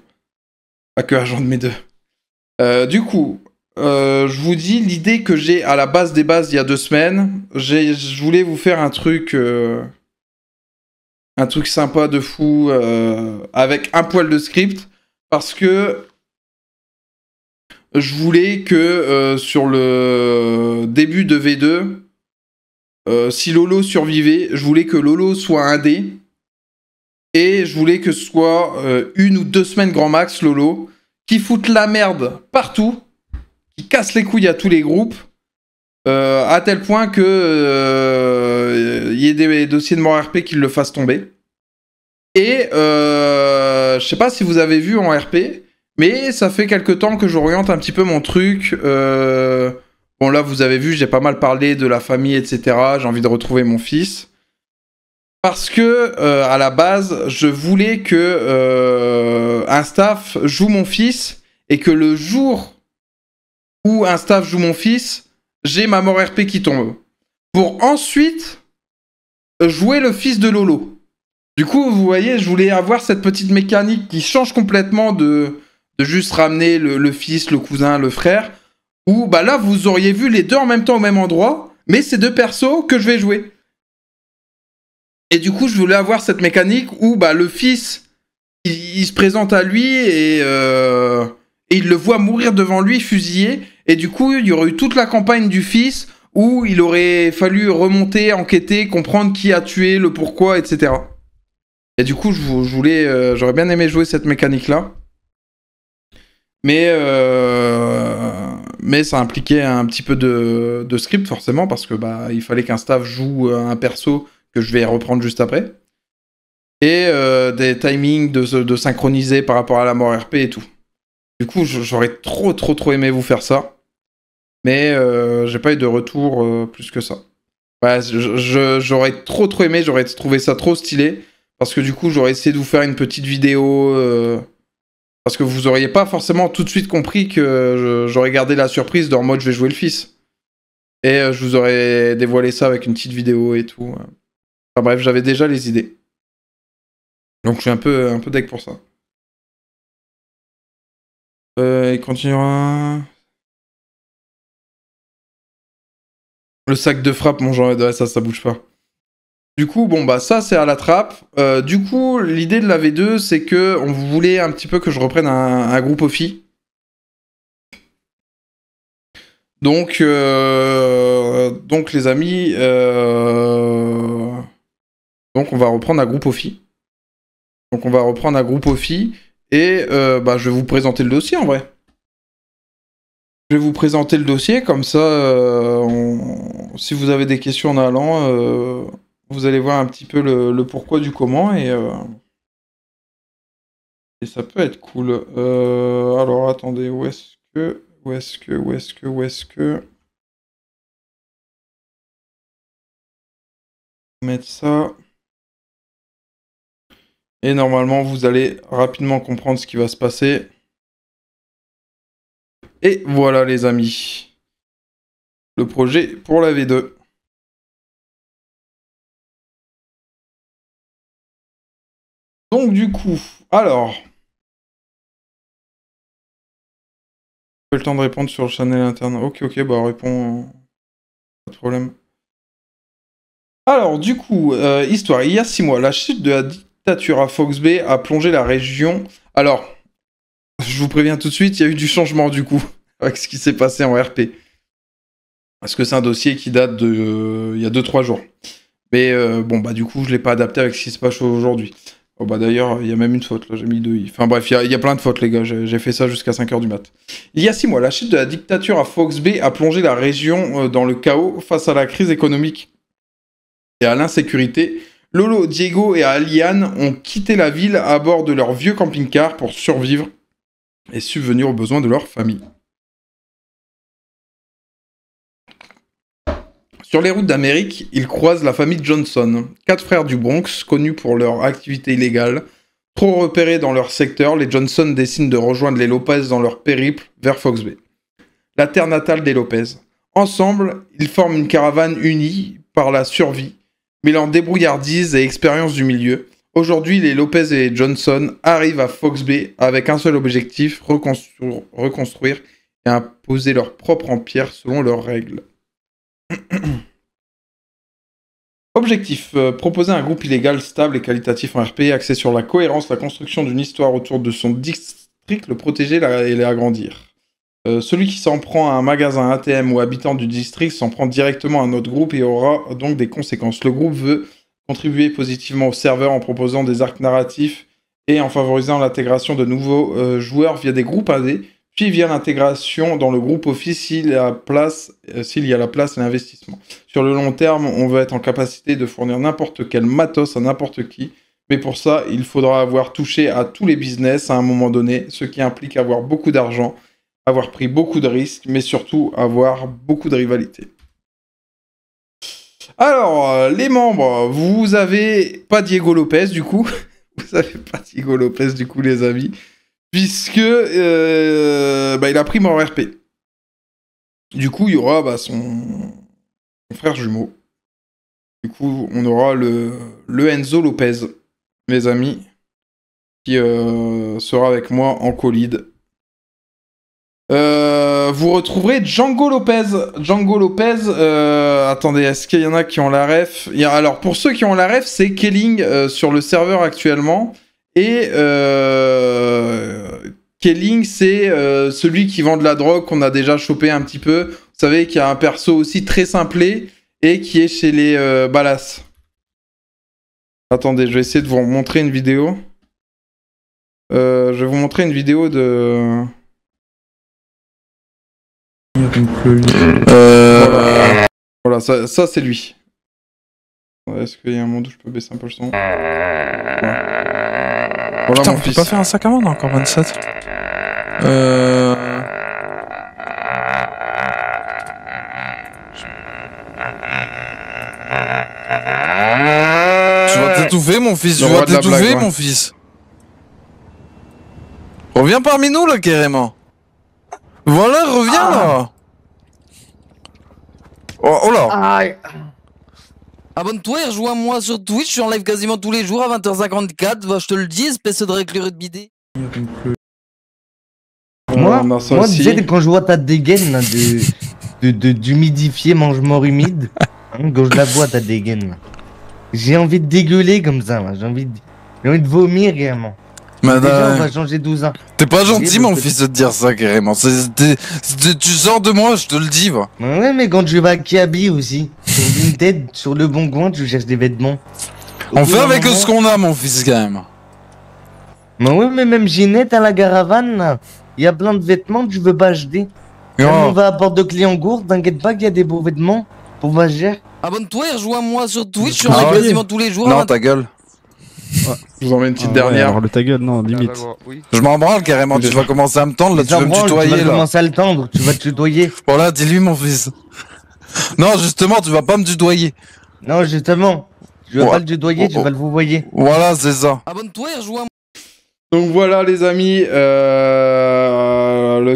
Pas que agent de mes deux. Du coup, je vous dis l'idée que j'ai à la base des bases il y a 2 semaines. Je voulais vous faire un truc sympa de fou avec un poil de script parce que je voulais que sur le début de V2, si Lolo survivait, je voulais que Lolo soit un dé et je voulais que ce soit 1 ou 2 semaines grand max Lolo qui foute la merde partout, qui casse les couilles à tous les groupes, à tel point que y ait des dossiers de mort RP qui le fassent tomber. Et je sais pas si vous avez vu en RP, mais ça fait quelques temps que j'oriente un petit peu mon truc. Bon là vous avez vu, j'ai pas mal parlé de la famille, etc. J'ai envie de retrouver mon fils. Parce que, à la base, je voulais que un staff joue mon fils et que le jour où un staff joue mon fils, j'ai ma mort RP qui tombe. Pour ensuite jouer le fils de Lolo. Du coup, vous voyez, je voulais avoir cette petite mécanique qui change complètement de juste ramener le fils, le cousin, le frère. Où bah là, vous auriez vu les deux en même temps au même endroit, mais c'est 2 persos que je vais jouer. Et du coup, je voulais avoir cette mécanique où bah, le fils, il se présente à lui et il le voit mourir devant lui, fusillé. Et du coup, il y aurait eu toute la campagne du fils où il aurait fallu remonter, enquêter, comprendre qui a tué, le pourquoi, etc. Et du coup, j'aurais bien aimé jouer cette mécanique-là. Mais ça impliquait un petit peu de script, forcément, parce que bah, il fallait qu'un staff joue un perso que je vais reprendre juste après. Et des timings de synchroniser par rapport à la mort RP et tout. Du coup, j'aurais trop aimé vous faire ça. Mais j'ai pas eu de retour plus que ça. Ouais, j'aurais trop aimé, j'aurais trouvé ça trop stylé. Parce que du coup, j'aurais essayé de vous faire une petite vidéo. Parce que vous auriez pas forcément tout de suite compris que j'aurais gardé la surprise dans le mode je vais jouer le fils. Et je vous aurais dévoilé ça avec une petite vidéo et tout. Enfin bref, j'avais déjà les idées. Donc je suis un peu deg pour ça. Il continuera. Le sac de frappe, mon genre, ouais, ça bouge pas. Du coup, bon bah ça c'est à la trappe. Du coup, l'idée de la V2, c'est que on voulait un petit peu que je reprenne un groupe OFI. Donc donc les amis, donc on va reprendre un groupe OFI. Donc on va reprendre un groupe OFI et je vais vous présenter le dossier en vrai. Je vais vous présenter le dossier, comme ça, si vous avez des questions en allant, vous allez voir un petit peu le pourquoi du comment et ça peut être cool. Alors attendez, où est-ce que... Mettre ça. Et normalement, vous allez rapidement comprendre ce qui va se passer. Et voilà les amis. Le projet pour la V2. Donc du coup, alors... Pas le temps de répondre sur le channel interne. Ok, bah réponds. Pas de problème. Alors, du coup, histoire. Il y a 6 mois, la chute de la dictature à Fox Bay a plongé la région. Alors, je vous préviens tout de suite, il y a eu du changement du coup, avec ce qui s'est passé en RP. Parce que c'est un dossier qui date de il y a 2-3 jours. Mais du coup, je l'ai pas adapté avec ce qui se passe aujourd'hui. Oh bah d'ailleurs, il y a même une faute, là, j'ai mis 2 i. Enfin bref, il y a plein de fautes les gars, j'ai fait ça jusqu'à 5h du mat. Il y a 6 mois, la chute de la dictature à Fox Bay a plongé la région dans le chaos face à la crise économique et à l'insécurité. Lolo, Diego et Aliane ont quitté la ville à bord de leur vieux camping-car pour survivre et subvenir aux besoins de leur famille. Sur les routes d'Amérique, ils croisent la famille Johnson, 4 frères du Bronx, connus pour leur activité illégale. Trop repérés dans leur secteur, les Johnson décident de rejoindre les Lopez dans leur périple vers Fox Bay, la terre natale des Lopez. Ensemble, ils forment une caravane unie par la survie, mêlant débrouillardise et expérience du milieu. Aujourd'hui, les Lopez et Johnson arrivent à Fox Bay avec un seul objectif, reconstruire et imposer leur propre empire selon leurs règles. Objectif, proposer un groupe illégal stable et qualitatif en RP, axé sur la cohérence, la construction d'une histoire autour de son district, le protéger et l'agrandir. Celui qui s'en prend à un magasin ATM ou habitant du district s'en prend directement à notre groupe et aura donc des conséquences. Le groupe veut contribuer positivement au serveur en proposant des arcs narratifs et en favorisant l'intégration de nouveaux joueurs via des groupes AD, puis via l'intégration dans le groupe Office s'il y a la place et l'investissement. Sur le long terme, on veut être en capacité de fournir n'importe quel matos à n'importe qui, mais pour ça, il faudra avoir touché à tous les business à un moment donné, ce qui implique avoir beaucoup d'argent, avoir pris beaucoup de risques, mais surtout avoir beaucoup de rivalité. Alors, les membres, vous avez pas Diego Lopez du coup, les amis, puisque il a pris mon RP. Du coup, il y aura son frère jumeau. Du coup, on aura le Enzo Lopez, les amis, qui sera avec moi en co-lead. Vous retrouverez Django Lopez. Attendez, est-ce qu'il y en a qui ont la ref? Alors, pour ceux qui ont la ref, c'est Kelling sur le serveur actuellement. Et Kelling, c'est celui qui vend de la drogue qu'on a déjà chopé un petit peu. Vous savez qu'il y a un perso aussi très simplé et qui est chez les Balas. Attendez, je vais essayer de vous montrer une vidéo. Je vais vous montrer une vidéo de... Voilà, ça c'est lui. Est-ce qu'il y a un monde où je peux baisser un peu le son? Voilà. Putain, mon on peut fils. pas faire un sac à main encore 27. Tu vas t'étouffer mon fils, mon fils. Reviens parmi nous là carrément. Voilà, reviens là. Oh là. Aïe. Abonne-toi et rejoins-moi sur Twitch, je suis en live quasiment tous les jours à 20h54, je te le dis, espèce de récluré de bidé. Moi, aussi. tu sais, quand je vois ta dégaine là, d'humidifier mange-mort humide, hein, quand je la vois ta dégaine là, j'ai envie de dégueuler comme ça, là. J'ai envie de vomir également. Mais Déjà, on va changer 12 ans. t'es pas gentil, Oui, mon parce que- fils, de te dire ça, carrément. Tu sors de moi, je te le dis, va. Ouais, mais quand tu vas à Kiabi aussi, sur Vinted, sur le bon coin, tu cherches des vêtements. On fait avec ce qu'on a, mon fils, quand même. Mais ouais, mais même Ginette à la caravane, là, il y a plein de vêtements que tu veux pas acheter. Même on va à Porte de Clignancourt, t'inquiète pas qu'il y a des beaux vêtements pour pas cher. Abonne-toi et rejoins-moi sur Twitch, je suis en Ah live ouais. quasiment tous les jours. Non, ta gueule. Je vous en mets une petite dernière. Alors le ta gueule, non, limite. Je m'en branle, carrément. Tu vas commencer à me tendre, là, tu veux me Tu tutoyer, vas là. commencer à le tendre, tu vas te tutoyer. Voilà, dis-lui, mon fils. Non, justement, tu vas pas me tutoyer. Non, justement, tu vas Ouais. pas le tutoyer, tu vas le vous voyer. Voilà, c'est ça. Abonne-toi et rejoins-moi. Donc voilà les amis, le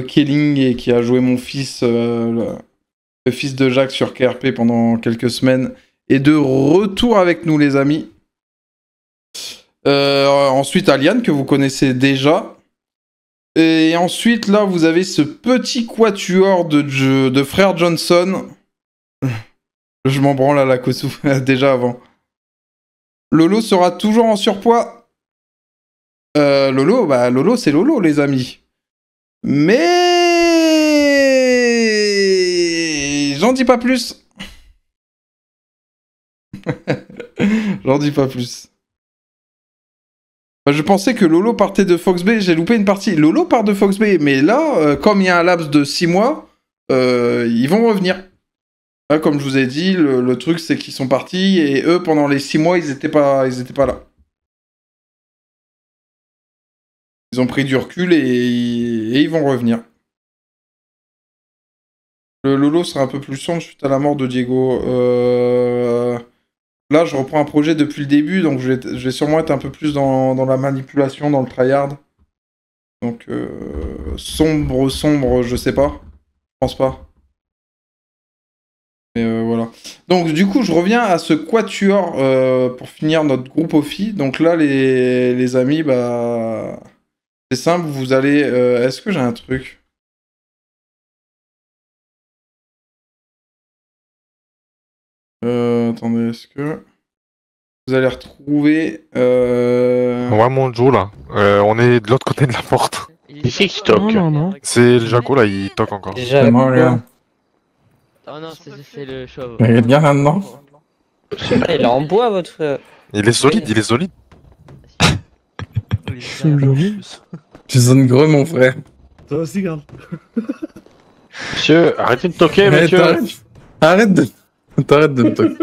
Kelling et qui a joué mon fils, le fils de Jacques sur KRP pendant quelques semaines, est de retour avec nous les amis. Ensuite Aliane que vous connaissez déjà. Et ensuite là vous avez ce petit quatuor de frère Johnson. Je m'en branle à la Kosu déjà avant. Lolo sera toujours en surpoids. Lolo, c'est Lolo, les amis. Mais... J'en dis pas plus. J'en dis pas plus. Je pensais que Lolo partait de Fox Bay, j'ai loupé une partie. Lolo part de Fox Bay, mais là, comme il y a un laps de 6 mois, ils vont revenir. Là, comme je vous ai dit, le truc c'est qu'ils sont partis, et eux, pendant les 6 mois, ils étaient pas là. Ils ont pris du recul et ils vont revenir. Le Lolo sera un peu plus sombre suite à la mort de Diego. Là, je reprends un projet depuis le début, donc je vais sûrement être un peu plus dans la manipulation, dans le tryhard. Donc, sombre, je sais pas. Je pense pas. Mais voilà. Donc, du coup, je reviens à ce quatuor pour finir notre groupe Ophi. Donc là, les amis, bah... C'est simple, vous allez... Est-ce que j'ai un truc? Attendez, est-ce que... Vous allez retrouver... Ouais, mon Joe, là. On est de l'autre côté de la porte. Ici qui toque. Non. C'est le Jaco, là, il toque encore. Déjà, moi, regarde. Oh non, c'est le chauve. Il est bien là-dedans. Il est en bois, votre frère. Il est solide, il est solide. Tu sonnes gros, mon frère. Toi aussi, garde. Monsieur, arrêtez de toquer, monsieur. T'arrêtes de me toquer.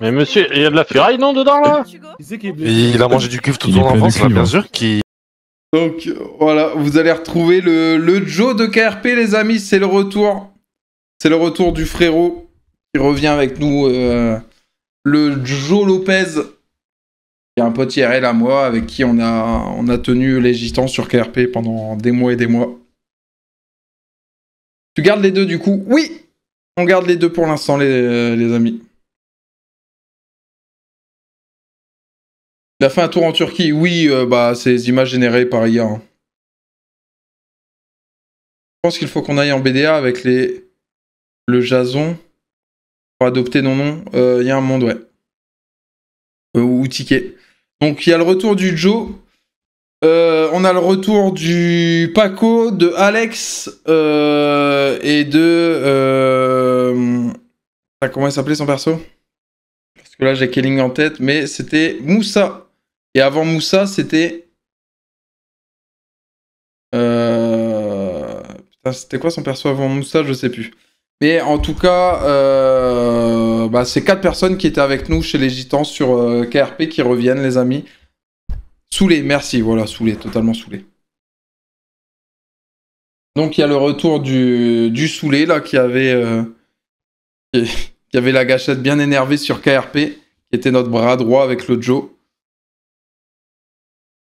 Mais monsieur, il y a de la furaille, non, dedans, là? Il a mangé du cuivre toute son enfance, là, bien sûr, qui... Donc, voilà, vous allez retrouver le Joe de KRP, les amis, c'est le retour. C'est le retour du frérot qui revient avec nous. Le Joe Lopez, qui est un pote IRL à moi, avec qui on a tenu les gitans sur KRP pendant des mois et des mois. Tu gardes les deux, du coup? Oui! On garde les deux pour l'instant, les amis. Il a fait un tour en Turquie. Oui, bah, c'est des images générées par IA. Hein. Je pense qu'il faut qu'on aille en BDA avec le Jason pour adopter non. Il y a un monde, ouais. Ou ticket. Donc, il y a le retour du Joe. On a le retour du Paco, de Alex et de... comment il s'appelait son perso? Parce que là, j'ai Kelling en tête, mais c'était Moussa. Et avant Moussa, c'était... Putain, c'était quoi son perso avant Moussa? Je sais plus. Mais en tout cas, bah, c'est 4 personnes qui étaient avec nous chez les Gitans sur KRP qui reviennent, les amis. Saoulé, merci, voilà, saoulé, totalement saoulé. Donc il y a le retour du saoulé, là, qui avait la gâchette bien énervée sur KRP, qui était notre bras droit avec le Joe.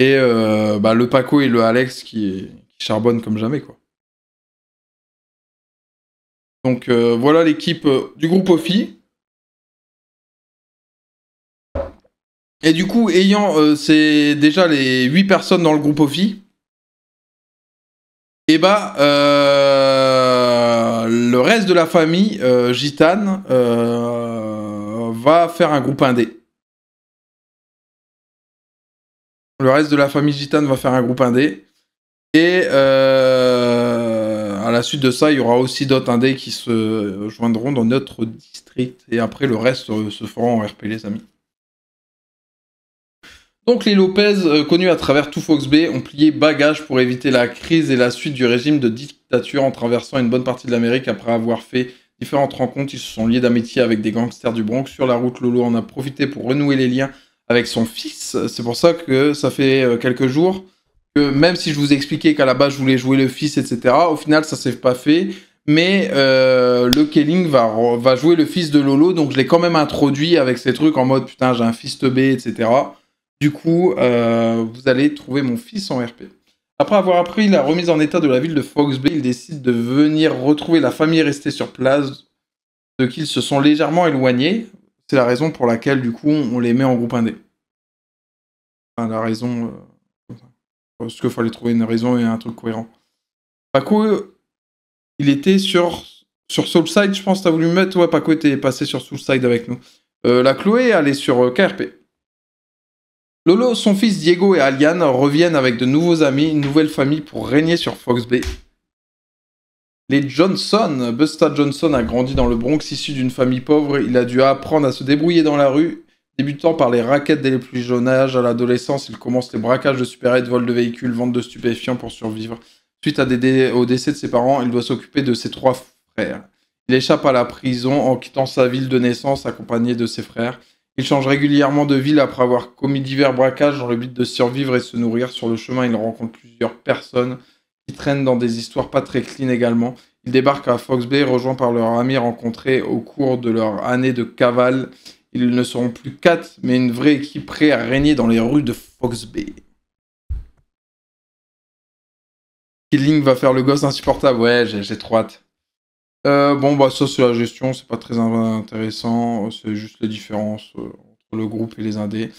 Et bah, le Paco et le Alex qui charbonnent comme jamais, quoi. Donc voilà l'équipe du groupe Ophi. Et du coup, ayant c'est déjà les 8 personnes dans le groupe Ophi, et bah le reste de la famille gitane va faire un groupe indé. Le reste de la famille gitane va faire un groupe indé. Et à la suite de ça, il y aura aussi d'autres indés qui se joindront dans notre district. Et après, le reste se fera en RP, les amis. Donc les Lopez, connus à travers tout Fox Bay, ont plié bagage pour éviter la crise et la suite du régime de dictature en traversant une bonne partie de l'Amérique après avoir fait différentes rencontres. Ils se sont liés d'amitié avec des gangsters du Bronx. Sur la route, Lolo en a profité pour renouer les liens avec son fils. C'est pour ça que ça fait quelques jours que même si je vous ai expliqué qu'à la base je voulais jouer le fils, etc., au final ça s'est pas fait. Mais le Kelling va jouer le fils de Lolo, donc je l'ai quand même introduit avec ces trucs en mode putain j'ai un fils teubé, etc. Du coup, vous allez trouver mon fils en RP. Après avoir appris la remise en état de la ville de Fox Bay, il décide de venir retrouver la famille restée sur place, de qui ils se sont légèrement éloignés. C'est la raison pour laquelle, du coup, on les met en groupe indé. Enfin, la raison... parce qu'il fallait trouver une raison et un truc cohérent. Paco, il était sur Soulside, je pense que t'as voulu me mettre. Ouais, Paco était passé sur Soulside avec nous. La Chloé, elle est sur KRP. Lolo, son fils Diego et Alian reviennent avec de nouveaux amis, une nouvelle famille pour régner sur Fox Bay. Les Johnson. Busta Johnson a grandi dans le Bronx, issu d'une famille pauvre. Il a dû apprendre à se débrouiller dans la rue, débutant par les rackets dès le plus jeune âge. À l'adolescence, il commence les braquages de supérettes, vols de véhicules, vente de stupéfiants pour survivre. Suite au décès de ses parents, il doit s'occuper de ses 3 frères. Il échappe à la prison en quittant sa ville de naissance accompagné de ses frères. Il change régulièrement de ville après avoir commis divers braquages dans le but de survivre et se nourrir. Sur le chemin, il rencontre plusieurs personnes qui traînent dans des histoires pas très clean également. Il débarque à Fox Bay, rejoint par leurs amis rencontrés au cours de leur année de cavale. Ils ne seront plus 4, mais une vraie équipe prête à régner dans les rues de Fox Bay. Killing va faire le gosse insupportable. Ouais, j'ai trop hâte. Bon, bah ça c'est la gestion, c'est pas très intéressant, c'est juste les différences entre le groupe et les indés.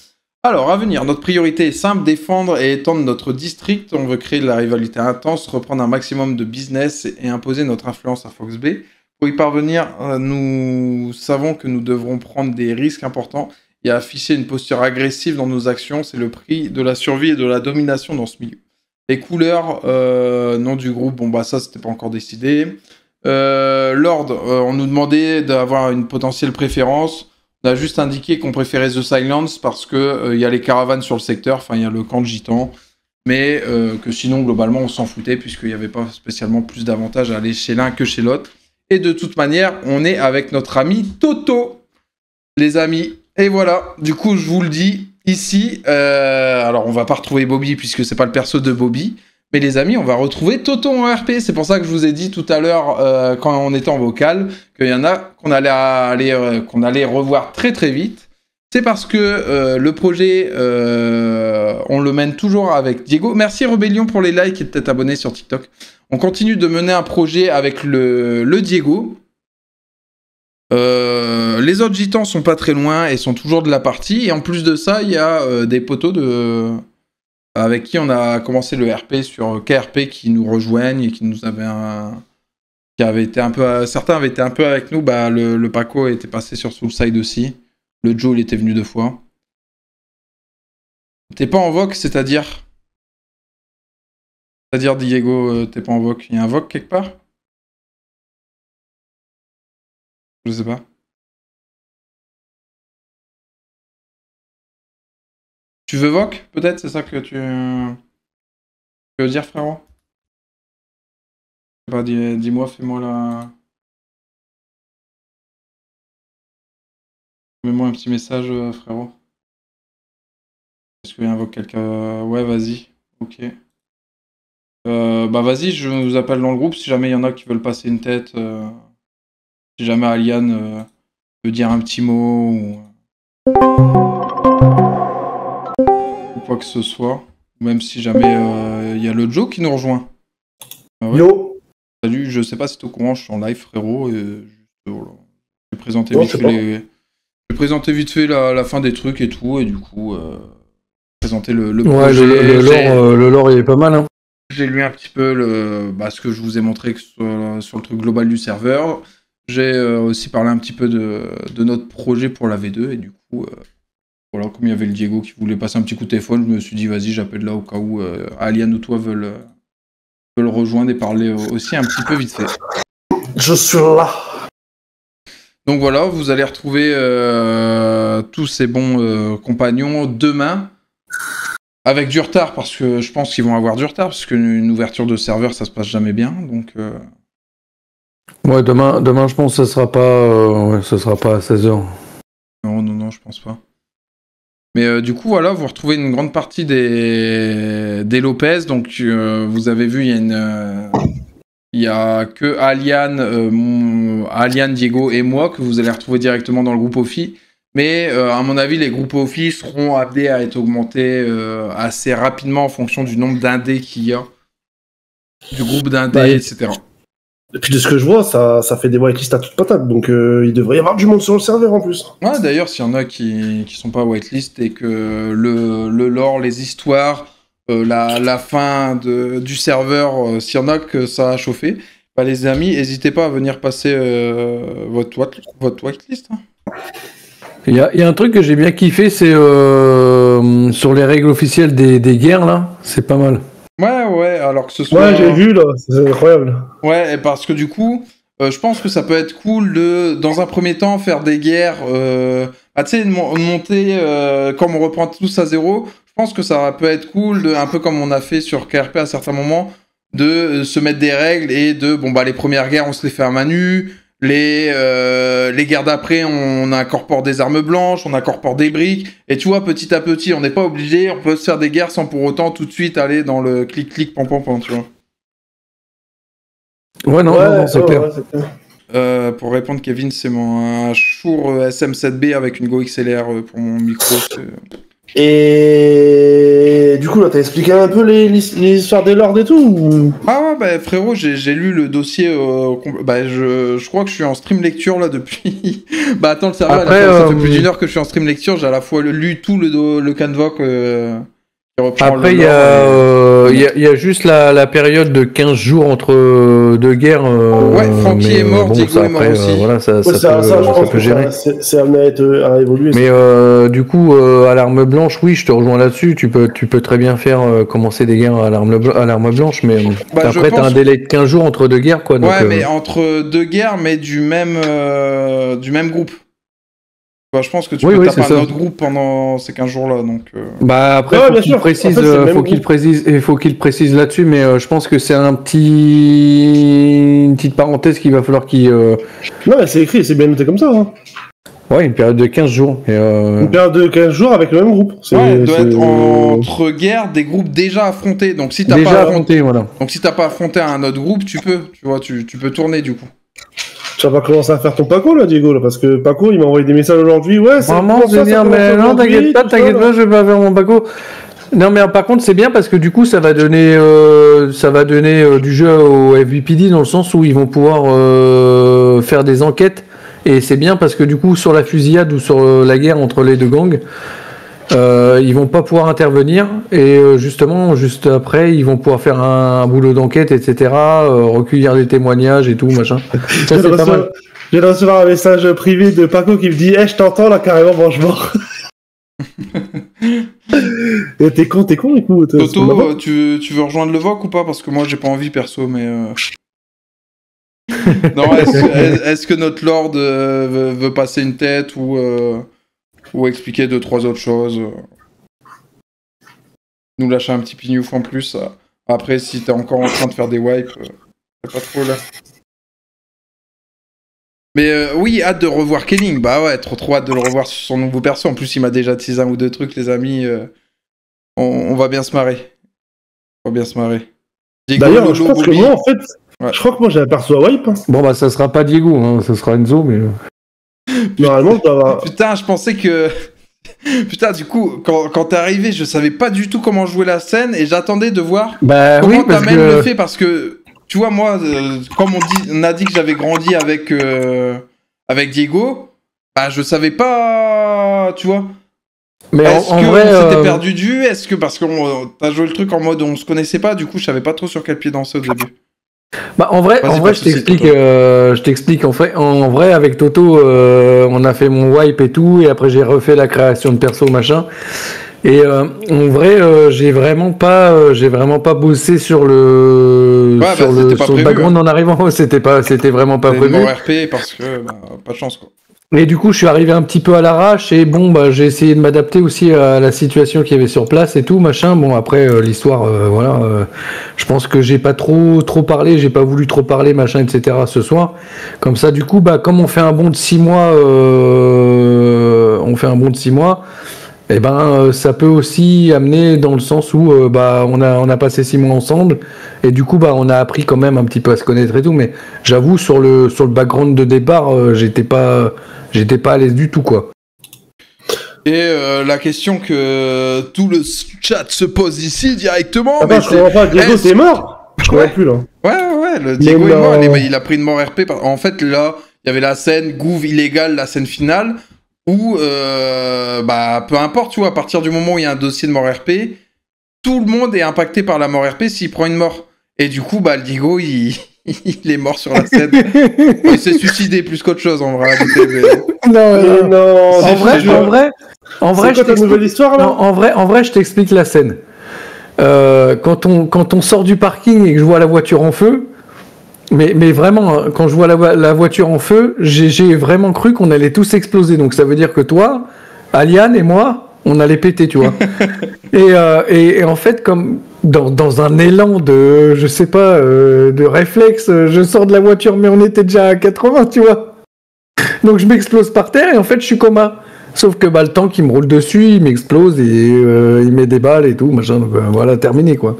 Alors, à venir, notre priorité est simple, défendre et étendre notre district. On veut créer de la rivalité intense, reprendre un maximum de business et imposer notre influence à Fox Bay. Pour y parvenir, nous savons que nous devrons prendre des risques importants et afficher une posture agressive dans nos actions. C'est le prix de la survie et de la domination dans ce milieu. Les couleurs, nom du groupe, bon bah ça c'était pas encore décidé. Lord, on nous demandait d'avoir une potentielle préférence. On a juste indiqué qu'on préférait The Silence parce que y a les caravanes sur le secteur, enfin il y a le camp de gitans, mais que sinon globalement on s'en foutait puisqu'il n'y avait pas spécialement plus d'avantages à aller chez l'un que chez l'autre. Et de toute manière, on est avec notre ami Toto, les amis. Et voilà, du coup je vous le dis ici, alors on va pas retrouver Bobby puisque c'est pas le perso de Bobby. Mais les amis, on va retrouver Toto en RP. C'est pour ça que je vous ai dit tout à l'heure, quand on était en vocal, qu'il y en a qu'on allait revoir très très vite. C'est parce que le projet, on le mène toujours avec Diego. Merci Rebellion pour les likes et de t'être abonné sur TikTok. On continue de mener un projet avec le Diego. Les autres gitans sont pas très loin et sont toujours de la partie. Et en plus de ça, il y a des potos avec qui on a commencé le RP sur KRP qui nous rejoignent et qui nous avaient certains avaient été un peu avec nous. Bah, le Paco était passé sur Soulside aussi. Le Joe, il était venu 2 fois. T'es pas en voc, c'est-à-dire Diego, t'es pas en voc. Il y a un voc quelque part? Je sais pas. Tu veux voc, peut-être? C'est ça que tu veux dire, frérot? Bah, dis-moi, fais-moi la... Mets-moi un petit message, frérot. Est-ce qu'il y a un voc quelqu'un? Ouais, vas-y. Ok. Bah, vas-y, je vous appelle dans le groupe si jamais il y en a qui veulent passer une tête. Si jamais Alian veut dire un petit mot ou quoi que ce soit. Même si jamais il y a le Joe qui nous rejoint. Ouais. Yo. Salut, je sais pas si t'es au courant, je suis en live, frérot. Et voilà. Je vais présenter vite fait la fin des trucs et tout. Et du coup, présenter le projet. Le lore il est pas mal. Hein. J'ai lu un petit peu ce que je vous ai montré sur le truc global du serveur. J'ai aussi parlé un petit peu de notre projet pour la V2 et du coup Voilà, comme il y avait le Diego qui voulait passer un petit coup de téléphone, je me suis dit, vas-y, j'appelle là au cas où Alian ou toi veulent rejoindre et parler aussi un petit peu vite fait. Je suis là. Donc voilà, vous allez retrouver tous ces bons compagnons demain, avec du retard, parce que je pense qu'ils vont avoir du retard, parce qu'une ouverture de serveur, ça se passe jamais bien, donc... Ouais, demain, je pense que ce sera pas à 16h. Non, je pense pas. Mais du coup, voilà, vous retrouvez une grande partie des Lopez, donc vous avez vu, il y a que Alian, Diego et moi que vous allez retrouver directement dans le groupe Ophi. Mais à mon avis, les groupes Ophi seront amenés à être augmentés assez rapidement en fonction du nombre d'indés qu'il y a, du groupe d'indés, etc. Et puis de ce que je vois, ça fait des whitelists à toute patate, donc il devrait y avoir du monde sur le serveur en plus. Ouais, d'ailleurs, s'il y en a qui sont pas whitelist et que le lore, les histoires, la fin du serveur, s'il y en a que ça a chauffé, bah les amis, n'hésitez pas à venir passer votre whitelist. Hein. Il y a un truc que j'ai bien kiffé, c'est sur les règles officielles des guerres, là, c'est pas mal. Ouais, alors que ce soit... Ouais, j'ai vu, là, c'est incroyable. Ouais, parce que du coup, je pense que ça peut être cool de, dans un premier temps, faire des guerres, tu sais, monter, comme on reprend tous à zéro, je pense que ça peut être cool, un peu comme on a fait sur KRP à certains moments, de se mettre des règles et de, bon bah les premières guerres, on se les fait à main nue, les guerres d'après, on incorpore des armes blanches, on incorpore des briques, et tu vois, petit à petit, on n'est pas obligé, on peut se faire des guerres sans pour autant tout de suite aller dans le clic-clic, pam-pam-pam, tu vois. Ouais, non, c'est clair. Ouais, c'est clair. Pour répondre, Kevin, c'est un Shure SM7B avec une Go XLR pour mon micro. Et du coup, là, t'as expliqué un peu les histoires des lords et tout ou... Ah ouais, bah frérot, j'ai lu le dossier. Je crois que je suis en stream lecture là depuis. Bah attends, le serveur, ça fait plus d'une heure que je suis en stream lecture. J'ai à la fois lu tout le canvoc. Après, il y a juste la période de 15 jours entre deux guerres. Ouais, Francky est mort, Diego est mort aussi. Voilà, ça peut gérer. C'est amené à évoluer. Mais du coup, à l'arme blanche, oui, je te rejoins là-dessus. Tu peux très bien faire commencer des guerres à l'arme blanche, mais après, t'as un délai de 15 jours entre deux guerres, quoi. Donc, ouais, mais entre deux guerres, mais du même groupe. Bah, je pense que tu peux taper un autre groupe pendant ces 15 jours-là, donc... Bah après, faut qu'il précise là-dessus, mais je pense que c'est une petite parenthèse qu'il va falloir qu'il... Non, mais c'est écrit, c'est bien noté comme ça. Hein. Ouais, une période de 15 jours. Une période de 15 jours avec le même groupe. Ouais, il doit être entre guerres des groupes déjà affrontés, donc si t'as pas affronté, voilà. Donc si t'as pas affronté un autre groupe, tu peux tourner du coup. Tu vas pas commencer à faire ton Paco là, Diego, là, parce que Paco il m'a envoyé des messages aujourd'hui. Ouais, c'est vraiment, je veux dire, mais non, t'inquiète pas, je vais pas faire mon Paco. Non, mais par contre, c'est bien parce que du coup, ça va donner du jeu au FBPD dans le sens où ils vont pouvoir faire des enquêtes. Et c'est bien parce que du coup, sur la fusillade ou sur la guerre entre les deux gangs, ils vont pas pouvoir intervenir et justement juste après ils vont pouvoir faire un boulot d'enquête, etc., recueillir des témoignages et tout machin. Ça, c'est pas mal. Je viens de recevoir un message privé de Paco qui me dit je t'entends là carrément franchement. Et t'es con écoute. Toto, tu veux rejoindre le VOC ou pas, parce que moi j'ai pas envie perso, mais non, est-ce que notre Lord veut passer une tête ou expliquer 2-3 autres choses. Nous lâcher un petit pignouf en plus. Après, si t'es encore en train de faire des wipes, c'est pas trop là. Mais oui, hâte de revoir Kelling. Bah ouais, trop hâte de le revoir sur son nouveau perso. En plus, il m'a déjà teasé un ou deux trucs, les amis. On va bien se marrer. Diego, d'ailleurs, je pense que moi, en fait, je crois que moi j'ai un perso à wipe. Hein. Bon, bah ça sera pas Diego, hein, ça sera Enzo, mais... Normalement, je dois avoir... Putain, je pensais que... Putain, du coup, quand t'es arrivé, je savais pas du tout comment jouer la scène et j'attendais de voir comment Tamel le fait, parce que, tu vois, moi, comme on a dit que j'avais grandi avec Diego, bah je savais pas, tu vois. Mais est-ce qu'on s'était perdu de vue? Est-ce que, parce que t'as joué le truc en mode on se connaissait pas, du coup je savais pas trop sur quel pied danser au début. Bah en vrai, je t'explique. En vrai, avec Toto, on a fait mon wipe et tout, et après j'ai refait la création de perso machin. Et en vrai, j'ai vraiment pas bossé sur le background en arrivant. C'était vraiment pas prévu. Mort RP parce que pas de chance quoi. Et du coup, je suis arrivé un petit peu à l'arrache et bon, bah, j'ai essayé de m'adapter aussi à la situation qu'il y avait sur place et tout, machin. Bon, après, l'histoire, voilà, je pense que j'ai pas trop parlé, j'ai pas voulu trop parler, machin, etc. ce soir. Comme ça, du coup, bah, comme on fait un bond de 6 mois, et ben, ça peut aussi amener dans le sens où, bah, on a passé 6 mois ensemble et du coup, bah, on a appris quand même un petit peu à se connaître et tout. Mais j'avoue, sur le background de départ, j'étais pas à l'aise du tout, quoi. Et la question que tout le chat se pose ici directement. Je comprends pas, Diego, c'est mort. Je comprends plus là. Ouais, le Diego est mort. Il a pris une mort RP. En fait, là, il y avait la scène Gouv illégale, la scène finale. Où, bah, peu importe, tu vois, à partir du moment où il y a un dossier de mort RP, tout le monde est impacté par la mort RP s'il prend une mort. Et du coup, bah, le Diego, il est mort sur la scène. Il s'est suicidé plus qu'autre chose, en vrai. Non. En vrai, c'est quoi ta nouvelle histoire, là ? En vrai, je t'explique la scène. Quand on sort du parking et que je vois la voiture en feu, mais vraiment, quand je vois la voiture en feu, j'ai vraiment cru qu'on allait tous exploser. Donc ça veut dire que toi, Aliane et moi, on allait péter, tu vois. et en fait, comme dans un élan de, je sais pas, de réflexe, je sors de la voiture, mais on était déjà à 80, tu vois. Donc je m'explose par terre et en fait, je suis coma. Sauf que bah, le tank, il me roule dessus, il m'explose et il met des balles et tout, machin. Donc voilà, terminé, quoi.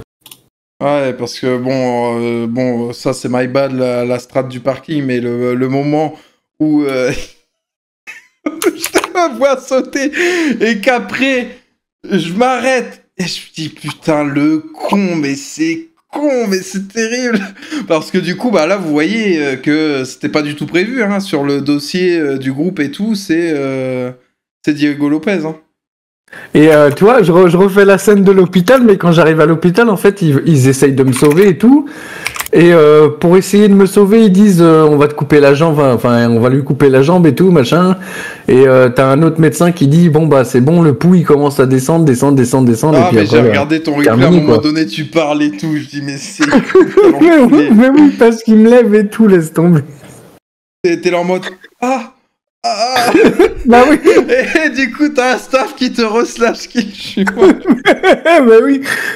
Ouais, parce que bon, ça c'est my bad, la strat du parking, mais le moment où je te la vois sauter et qu'après je m'arrête et je me dis putain le con, mais c'est con, mais c'est terrible parce que du coup bah là vous voyez que c'était pas du tout prévu hein, sur le dossier du groupe et tout, c'est Diego Lopez hein. Et tu vois, je refais la scène de l'hôpital, mais quand j'arrive à l'hôpital, en fait, ils essayent de me sauver et tout. Et pour essayer de me sauver, ils disent on va te couper la jambe, enfin on va lui couper la jambe et tout, machin. Et t'as un autre médecin qui dit bon bah c'est bon, le pouls il commence à descendre. Ah et puis mais après, j'ai regardé ton replay à un moment donné, tu parles et tout, je dis mais c'est... mais oui, parce qu'il me lève et tout, laisse tomber. T'es là en mode Bah oui. Et du coup t'as un staff qui te re-slash kill, je suis moi.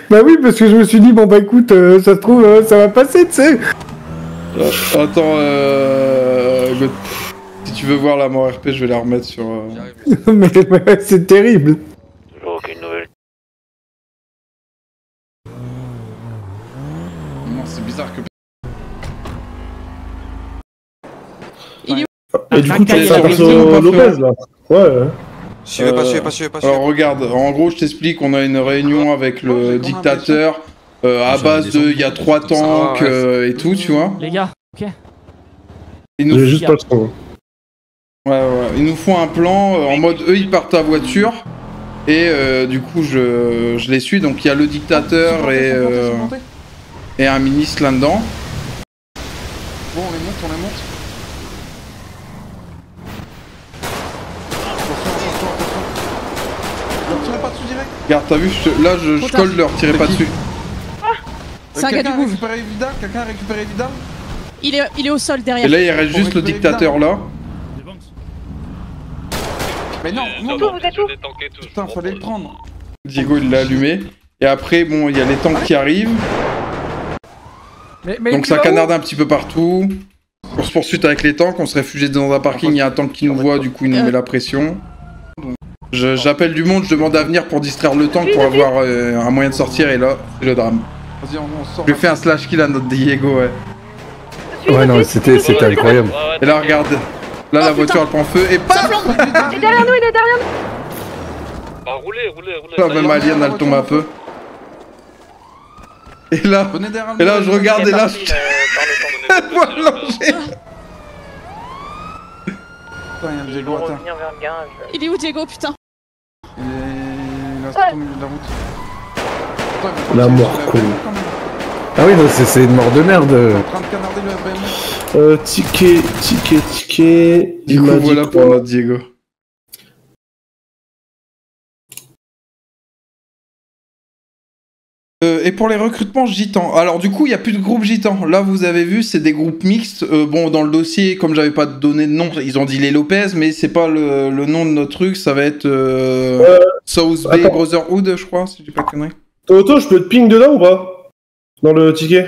bah oui, parce que je me suis dit bon bah écoute, ça se trouve ça va passer, tu sais. Attends, si tu veux voir la mort RP, je vais la remettre sur... mais c'est terrible. Toujours aucune nouvelle. Non, c'est bizarre que... Et du coup, tu fais ça perso Lopez, là. Ouais. Suivez pas. Alors regarde, en gros, je t'explique, on a une réunion avec le dictateur à base de... Il y a 3 tanks et tout, tu vois. Les gars, ok. J'ai juste pas le temps. Ouais, ils nous font un plan en mode eux ils partent à voiture et du coup je les suis, donc il y a le dictateur et un ministre là-dedans. Bon, on les monte. Attention, pas dessus direct. Regarde, t'as vu, là je colle leur, tirez pas dessus. C'est un gars du Gouv. Quelqu'un a récupéré Vidal? Il est au sol derrière. Et là il reste juste le dictateur là. Mais non, vous êtes où? Putain, fallait le prendre. Diego il l'a allumé. Et après, bon, il y a les tanks qui arrivent. Donc ça canarde un petit peu partout. Course poursuite avec les tanks, on se réfugie dans un parking, il y a un tank qui nous voit, du coup il nous met la pression. J'appelle du monde, je demande à venir pour distraire le tank pour avoir un moyen de sortir et là, c'est le drame. Vas-y, on sort. Je lui fais un slash kill à notre Diego, ouais. Ouais, non, c'était incroyable. Et là, regarde. Là, la voiture elle prend feu et paf! Il est derrière nous, Bah, roulez. Ah, même Alien elle tombe un peu. Et là, je regarde et là, je... Elle voit l'encher. Il est où Diego, putain? Il est là, au milieu de la route. La mort con. Ah oui, non, c'est une mort de merde. En train de canarder le BM. Ticket. Du coup, voilà pour notre Diego. Et pour les recrutements gitans, alors du coup il n'y a plus de groupe gitan. Là vous avez vu c'est des groupes mixtes. Bon dans le dossier comme j'avais pas donné de nom, ils ont dit les Lopez mais c'est pas le nom de notre truc, ça va être South Bay Brotherhood je crois si je dis pas de conneries. Toto je peux te ping dedans ou pas? Dans le ticket?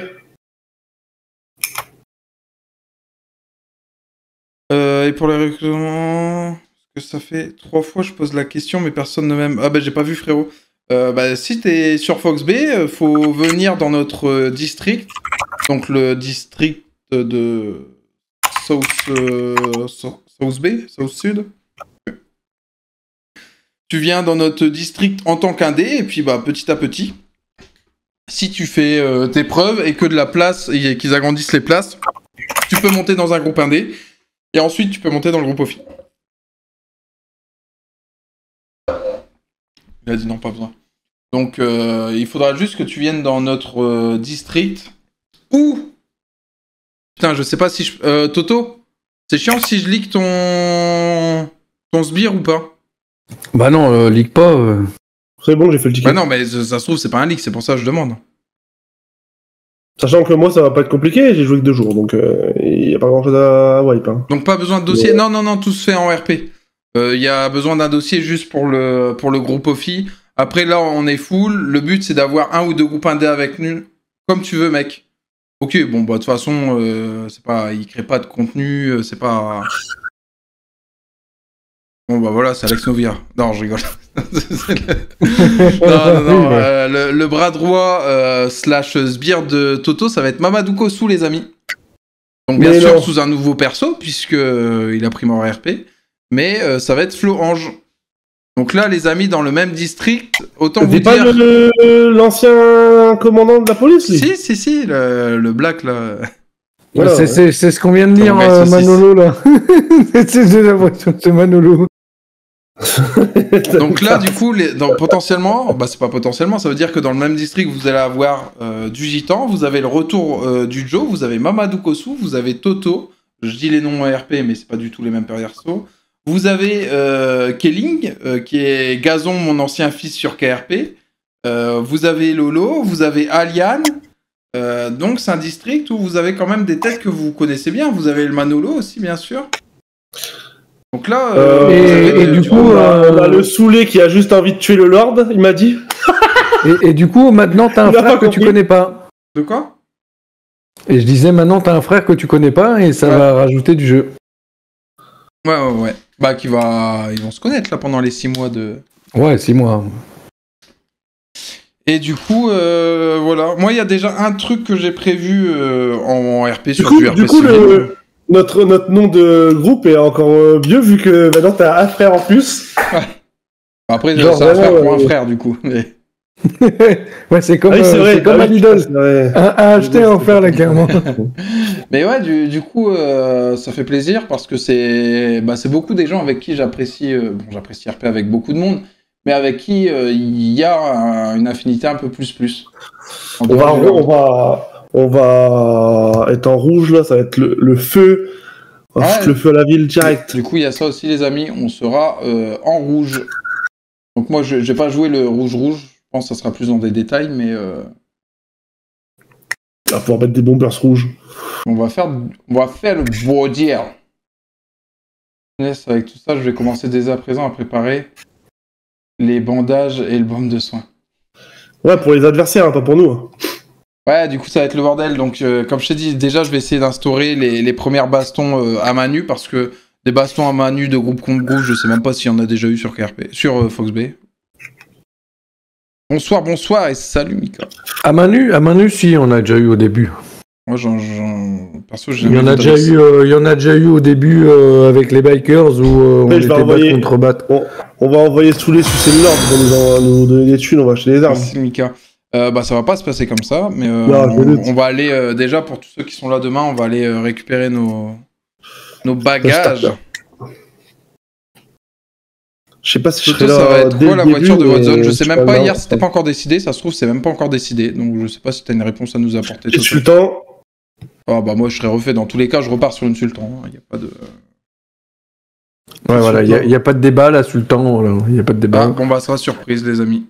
Et pour les recrutements, parce que ça fait 3 fois je pose la question mais personne ne m'aime. Ah bah j'ai pas vu frérot. Si t'es sur Fox Bay, faut venir dans notre district, donc le district de South Bay, South Sud. Tu viens dans notre district en tant qu'indé, et puis petit à petit, si tu fais tes preuves et que de la place, et qu'ils agrandissent les places, tu peux monter dans un groupe indé, et ensuite tu peux monter dans le groupe OFI. Il a dit non, pas besoin. Donc, il faudra juste que tu viennes dans notre district. Ou... Putain, je sais pas si je... Toto, c'est chiant si je leak ton sbire ou pas? Bah non, leak pas. C'est bon, j'ai fait le ticket. Bah non, mais ça se trouve, c'est pas un leak, c'est pour ça que je demande. Sachant que moi, ça va pas être compliqué, j'ai joué que 2 jours, donc il y a pas grand chose à wipe. Hein. Donc pas besoin de dossier? Non, tout se fait en RP. Il y a besoin d'un dossier juste pour le groupe OFI. Après, là, on est full. Le but, c'est d'avoir 1 ou 2 groupes indés avec nous. Comme tu veux, mec. Ok, bon, de toute façon, c'est pas... il crée pas de contenu, c'est pas... Bon, voilà, c'est Alex Novia. Non, je rigole. Non. Le bras droit slash sbire de Toto, ça va être Mamadou Kossou, les amis. Donc, bien sûr, sous un nouveau perso, puisque il a pris mon RP. Mais ça va être Flo Ange. Donc là, les amis, dans le même district, autant vous dire... C'est pas l'ancien commandant de la police, lui? Si, le black, là. Voilà, c'est ce qu'on vient de dire, Manolo, là. J'ai l'impression que c'est Manolo. Donc là, du coup, potentiellement, c'est pas potentiellement, ça veut dire que dans le même district, vous allez avoir du gitan, vous avez le retour du Joe, vous avez Mamadou Kossou, vous avez Toto, je dis les noms en RP, mais c'est pas du tout les mêmes persos. Vous avez Kelling, qui est Gazon, mon ancien fils sur KRP. Vous avez Lolo, vous avez Aliane. Donc c'est un district où vous avez quand même des têtes que vous connaissez bien. Vous avez le Manolo aussi, bien sûr. Donc là... et du coup, on a le saoulé qui a juste envie de tuer le Lord, il m'a dit. et du coup, maintenant, t'as un frère que tu connais pas. De quoi? Et je disais, maintenant, t'as un frère que tu connais pas, et ça va rajouter du jeu. Ouais. Ils vont se connaître là pendant les 6 mois de... Ouais, 6 mois. Et du coup, voilà. Moi, il y a déjà un truc que j'ai prévu en RP sur du RP. Du coup, notre nom de groupe est encore mieux vu que maintenant t'as un frère en plus. Ouais. Après, c'est un frère pour un frère du coup. Mais... ouais, c'est comme, comme à Lidl. Un acheté à offert là, clairement. Mais ouais, du coup, ça fait plaisir parce que c'est beaucoup des gens avec qui j'apprécie j'apprécie RP avec beaucoup de monde, mais avec qui il y a une affinité un peu plus. On va être en rouge là, ça va être le feu. Le feu à la ville direct. Du coup, il y a ça aussi, les amis. On sera en rouge. Donc moi, je vais pas jouer le rouge. Je pense que ça sera plus dans des détails, mais... On va pouvoir mettre des bombers rouges. On va faire le beau deal. Avec tout ça, je vais commencer dès à présent à préparer les bandages et le baume de soin. Ouais, pour les adversaires, pas pour nous. Hein. Ouais, du coup, ça va être le bordel. Donc, comme je t'ai dit, déjà, je vais essayer d'instaurer les premières bastons à main nue, parce que des bastons à main nue de groupe contre groupe, je sais même pas s'il y en a déjà eu sur KRP, sur Fox Bay. Bonsoir et salut Mika. À main nue, si, on a déjà eu au début. Moi, perso, j'ai il y en a déjà eu au début avec les bikers où on était battre contre battre. On va envoyer Soulé sucer le Lord, nous donner des thunes, on va acheter des armes. Merci Mika. Ça va pas se passer comme ça, mais on va aller, déjà pour tous ceux qui sont là demain, on va aller récupérer nos bagages. Je sais pas si je Toto, serai là ça va être dès quoi le la voiture de début, votre zone? Je mais sais je même serai pas, là. hier c'était pas encore décidé, ça se trouve c'est même pas encore décidé, donc je sais pas si t'as une réponse à nous apporter. Et Toto. Sultan. Ah bah moi je serais refait, dans tous les cas je repars sur une Sultan, il y a pas de... Ouais, voilà, il n'y a pas de débat là, Sultan, il n'y a pas de débat. Ah, bon bah ça sera surprise les amis.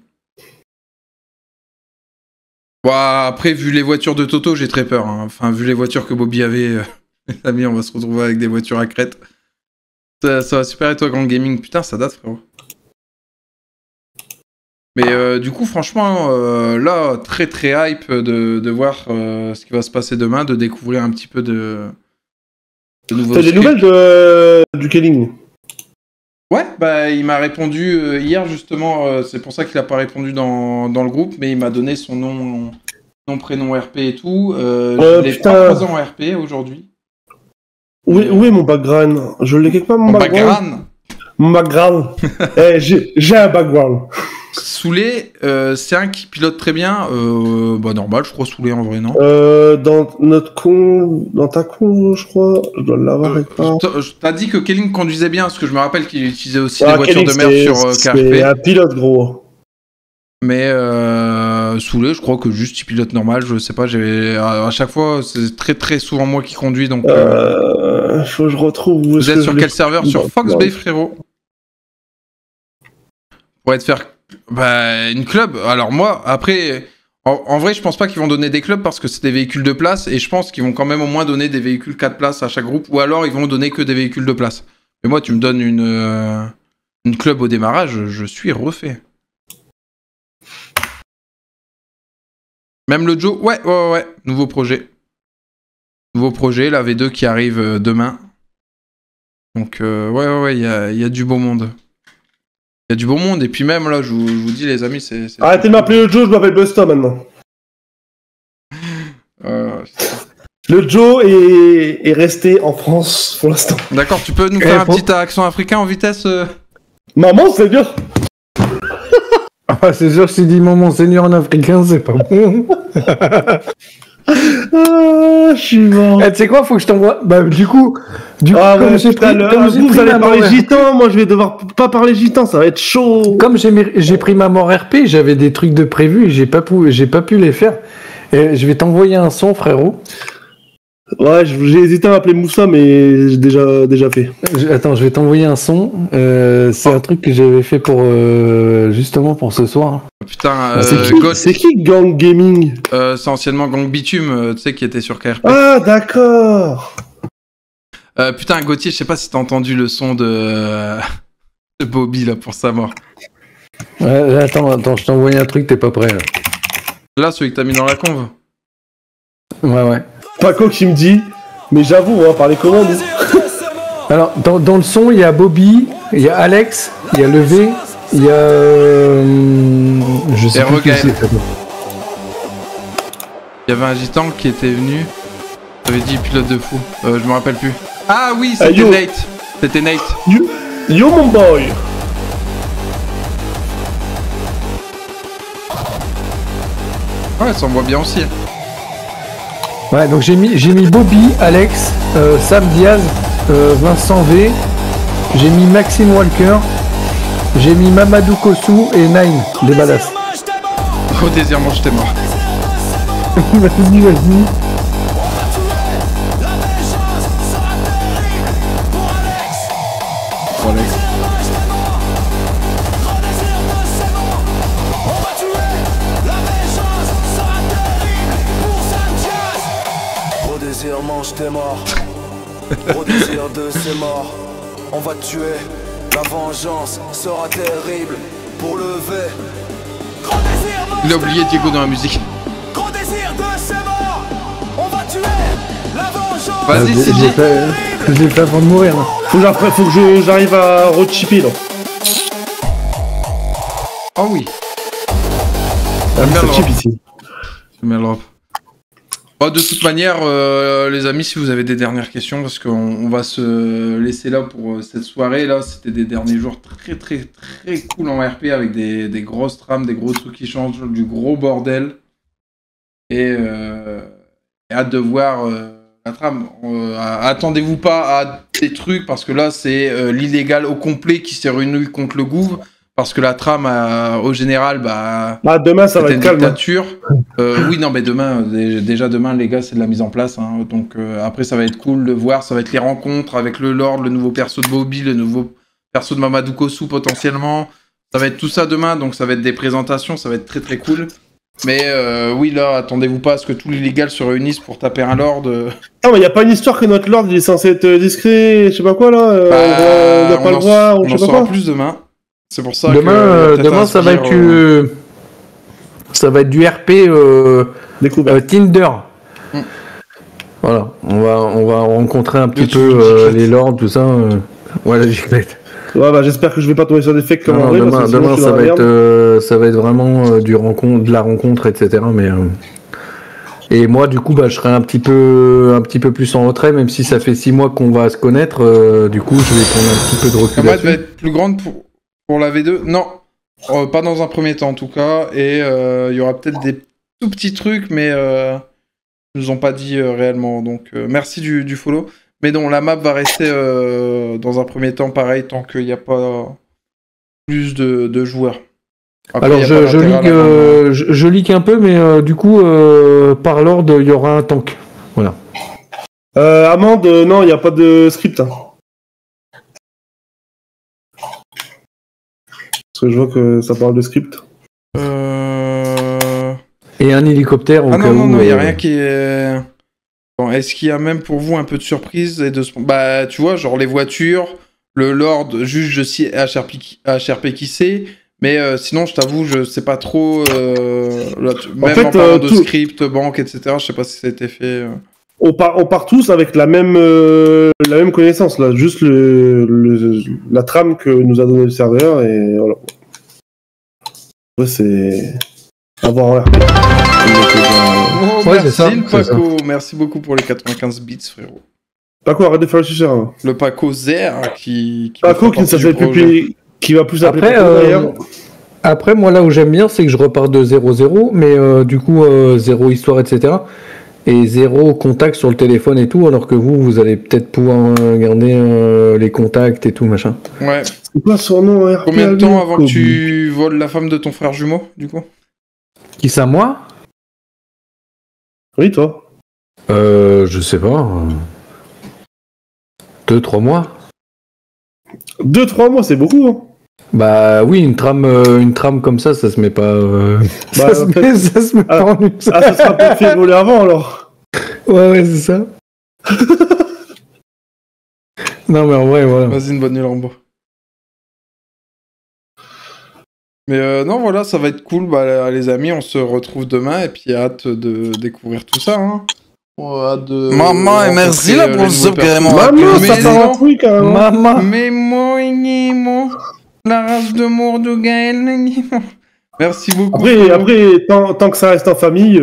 Bon, après vu les voitures de Toto j'ai très peur, hein. Enfin vu les voitures que Bobby avait, les amis on va se retrouver avec des voitures à crête. Ça va super et toi Grand Gaming, putain ça date frérot. Mais du coup franchement là très très hype de voir ce qui va se passer demain, de découvrir un petit peu de nouveaux T'as des scripts. nouvelles du Kelling? Ouais, bah il m'a répondu hier justement, c'est pour ça qu'il a pas répondu dans le groupe, mais il m'a donné son nom, prénom RP et tout. Je l'ai pas croisé en RP aujourd'hui. Où est mon background? Je l'ai quelque part mon background. Mon background. J'ai un background. Soulé, c'est un qui pilote très bien. Bah normal, je crois Soulé en vrai, non? Dans ta con, je crois. Je dois l'avoir quelque part. T'as dit que Kelling conduisait bien, parce que je me rappelle qu'il utilisait aussi des voitures de merde sur KRP. C'est un pilote gros. Mais Soulé, je crois que juste il pilote normal. Je sais pas, à chaque fois, c'est très très souvent moi qui conduis, donc. Faut que je retrouve. Vous êtes sur quel serveur? Sur Fox Bay, frérot? Pour être faire une club. Alors moi, après, en vrai, je pense pas qu'ils vont donner des clubs parce que c'est des véhicules de place et je pense qu'ils vont quand même au moins donner des véhicules 4 places à chaque groupe ou alors ils vont donner que des véhicules de place. Mais moi, tu me donnes une club au démarrage, je suis refait. Même le Joe, ouais, nouveau projet. Nouveau projet, la V2 qui arrive demain. Donc, ouais, il y a du beau monde. Il y a du beau monde, et puis même là, je vous dis, les amis, c'est... Arrêtez de m'appeler le Joe, je m'appelle Busta maintenant. Le Joe est resté en France pour l'instant. D'accord, tu peux nous faire un petit accent africain en vitesse Maman, c'est dur. Ah, c'est sûr, si dit mon seigneur en africain, c'est pas bon. Ah, je suis mort. Tu sais quoi, faut que je t'envoie. Bah, du coup, comme j'ai pris, vous allez parler gitan, moi je vais devoir pas parler gitan, ça va être chaud. Comme j'ai pris ma mort RP, j'avais des trucs de prévu et j'ai pas pu les faire. Et je vais t'envoyer un son, frérot. Ouais, j'ai hésité à m'appeler Moussa, mais j'ai déjà fait. Attends, je vais t'envoyer un son. C'est un truc que j'avais fait pour justement pour ce soir. Putain, c'est qui Gang Gaming? C'est anciennement Gang Bitume, tu sais, qui était sur KRP. Ah, d'accord. Putain, Gauthier, je sais pas si t'as entendu le son de Bobby là pour sa mort. Ouais, attends, je t'ai envoyé un truc, t'es pas prêt. Là, celui que t'as mis dans la conve. Ouais. Paco qui me dit, mais j'avoue, on va parler comment nous? Alors, dans le son, il y a Bobby, il y a Alex, il y a Levé, il y a. Je sais plus qui c'est. Il y avait un gitan qui était venu. T'avais dit pilote de fou. Je me rappelle plus. Ah oui, c'était Nate. C'était Nate. Yo mon boy. Ouais, ça envoie bien aussi. Ouais, donc j'ai mis Bobby, Alex, Sam Diaz, Vincent V, j'ai mis Maxime Walker, j'ai mis Mamadou Kossou et Nine, des badass. Au désir, moi je t'ai mort. Vas-y. T'es mort, au désir de ces morts, on va te tuer, la vengeance sera terrible pour lever. Il a oublié Diego dans la musique. Gros désir de ces morts, on va tuer, la vengeance. Vas-y, c'est j'ai fait avant de mourir. Là. Faut que j'arrive à rechipper là. Oh oui. Ça chip ici. Je mets le drop. Oh, de toute manière, les amis, si vous avez des dernières questions, parce qu'on va se laisser là pour cette soirée. Là, c'était des derniers jours très très très cool en RP avec des grosses trames, des gros trucs qui changent, du gros bordel. Et hâte de voir la la trame. Attendez-vous pas à des trucs, parce que là, c'est l'illégal au complet qui s'est réuni contre le gouv. Parce que la trame, au général, demain, ça va être calme. Dictature. Oui, non, mais demain, déjà demain, les gars, c'est de la mise en place. Hein, donc après, ça va être cool de voir. Ça va être les rencontres avec le Lord, le nouveau perso de Bobby, le nouveau perso de Mamadou Kossou potentiellement. Ça va être tout ça demain, donc ça va être des présentations, ça va être très très cool. Mais oui, là, attendez-vous pas à ce que tous les légals se réunissent pour taper un Lord. Ah, mais y a pas une histoire que notre Lord il est censé être discret, je sais pas quoi là. On n'a pas le droit, on en saura plus demain. C'est pour ça que demain ça va être du RP Tinder. Voilà, on va rencontrer un petit peu les lords, tout ça. Voilà, giclette. Ouais, j'espère que je vais pas tomber sur des fakes comme André. Demain ça va être vraiment de la rencontre, etc. Mais et moi du coup je serai un petit peu plus en retrait, même si ça fait 6 mois qu'on va se connaître. Du coup je vais prendre un petit peu de recul. La map va être plus grande pour la V2. Non, pas dans un premier temps en tout cas. Et il y aura peut-être des tout petits trucs, mais ils nous ont pas dit réellement. Donc merci du follow. Mais non, la map va rester dans un premier temps pareil tant qu'il n'y a pas plus de joueurs. Après, alors je leak un peu, mais du coup par Lord il y aura un tank. Voilà. Amande, non, il n'y a pas de script. Hein. Parce que je vois que ça parle de script. Et un hélicoptère au cas où... Non, il n'y a rien qui est... Bon, est-ce qu'il y a même pour vous un peu de surprise et de... Bah, tu vois, genre les voitures, le Lord, juge je sais HRP qui sait, mais sinon, je t'avoue, je sais pas trop... même en parlant de script, banque, etc., je sais pas si ça a été fait... On part tous avec la même connaissance, là. Juste la trame que nous a donné le serveur, et voilà. Ouais, c'est... avoir en RP. Merci le Paco, merci beaucoup pour les 95 bits, frérot. Paco, arrête de faire le suceur. Hein. Le Paco Zer qui Paco qui va plus appeler d'ailleurs. Après, moi, là où j'aime bien, c'est que je repars de 0-0, mais du coup, 0 histoire, etc. Et 0 contact sur le téléphone et tout, alors que vous allez peut-être pouvoir garder les contacts et tout, machin. Ouais. C'est quoi son nom, RP? Combien de temps avant que tu voles la femme de ton frère jumeau, du coup? Qui ça, moi? Oui, toi. Je sais pas. 2-3 mois. 2-3 mois, c'est beaucoup, hein. Bah oui, une trame comme ça se met pas... ça se met pas en une... ça sera pas fait voler avant, alors. Ouais, c'est ça. Non, mais en vrai, voilà. Vas-y, une bonne nuit, Rambo. Mais non, voilà, ça va être cool. Bah, les amis, on se retrouve demain et puis hâte de découvrir tout ça. Hein. Hâte de maman, et merci là pour le sub carrément. Maman, ça fait un truc carrément. Maman. Mais moi, la race de mort de Gaël. Merci beaucoup. Après tant que ça reste en famille.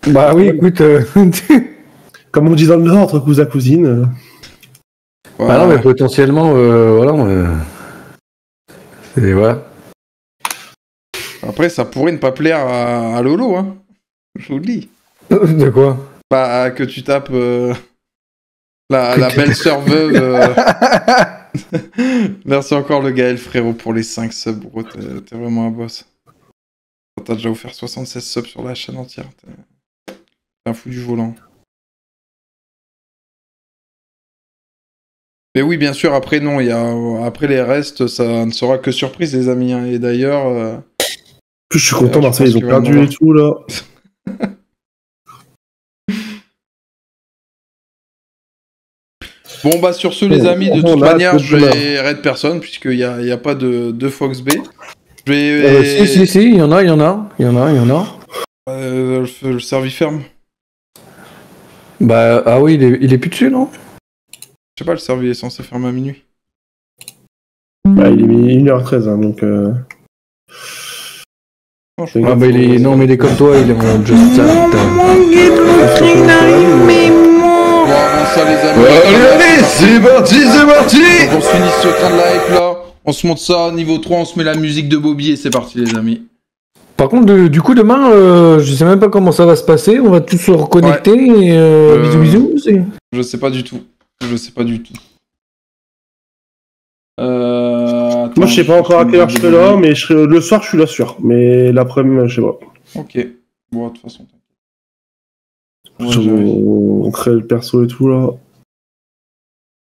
Bah oui, écoute. Comme on dit dans le Nord, entre cousins cousines. Bah non, mais potentiellement, voilà. Et voilà. Après, ça pourrait ne pas plaire à Lolo, hein. Je vous le dis. De quoi? Bah, que tu tapes la belle-sœur veuve. Merci encore le Gaël, frérot, pour les 5 subs, bro. T'es vraiment un boss. T'as déjà offert 76 subs sur la chaîne entière. T'es un fou du volant. Mais oui, bien sûr, après, non, après les restes, ça ne sera que surprise, les amis. Hein. Et d'ailleurs... Je suis content, Marseille, ils ont perdu et tout, là. Bon, bah, sur ce, les amis, de toute manière, je vais raid personne, puisqu'il n'y a pas de Fox B. Si, il y en a. Le servi ferme. Bah, ah oui, il est plus dessus, non? Je sais pas, le servi est censé fermer à minuit. Bah, il est 1h13, hein, donc... Ah bah non mais il est comme toi, il est en just Bon, ça les amis. Allez, c'est parti. On finit ce train de la hype là. On se monte ça, niveau 3, on se met la musique de Bobby et c'est parti les amis. Par contre, du coup, demain, je sais même pas comment ça va se passer. On va tous se reconnecter et bisous bisous. Je sais pas du tout. Moi, je sais pas encore à quelle heure je serai là, mais le soir, je suis là sûr. Mais l'après-midi, je sais pas. Ok. Bon, de toute façon. On crée le perso et tout, là.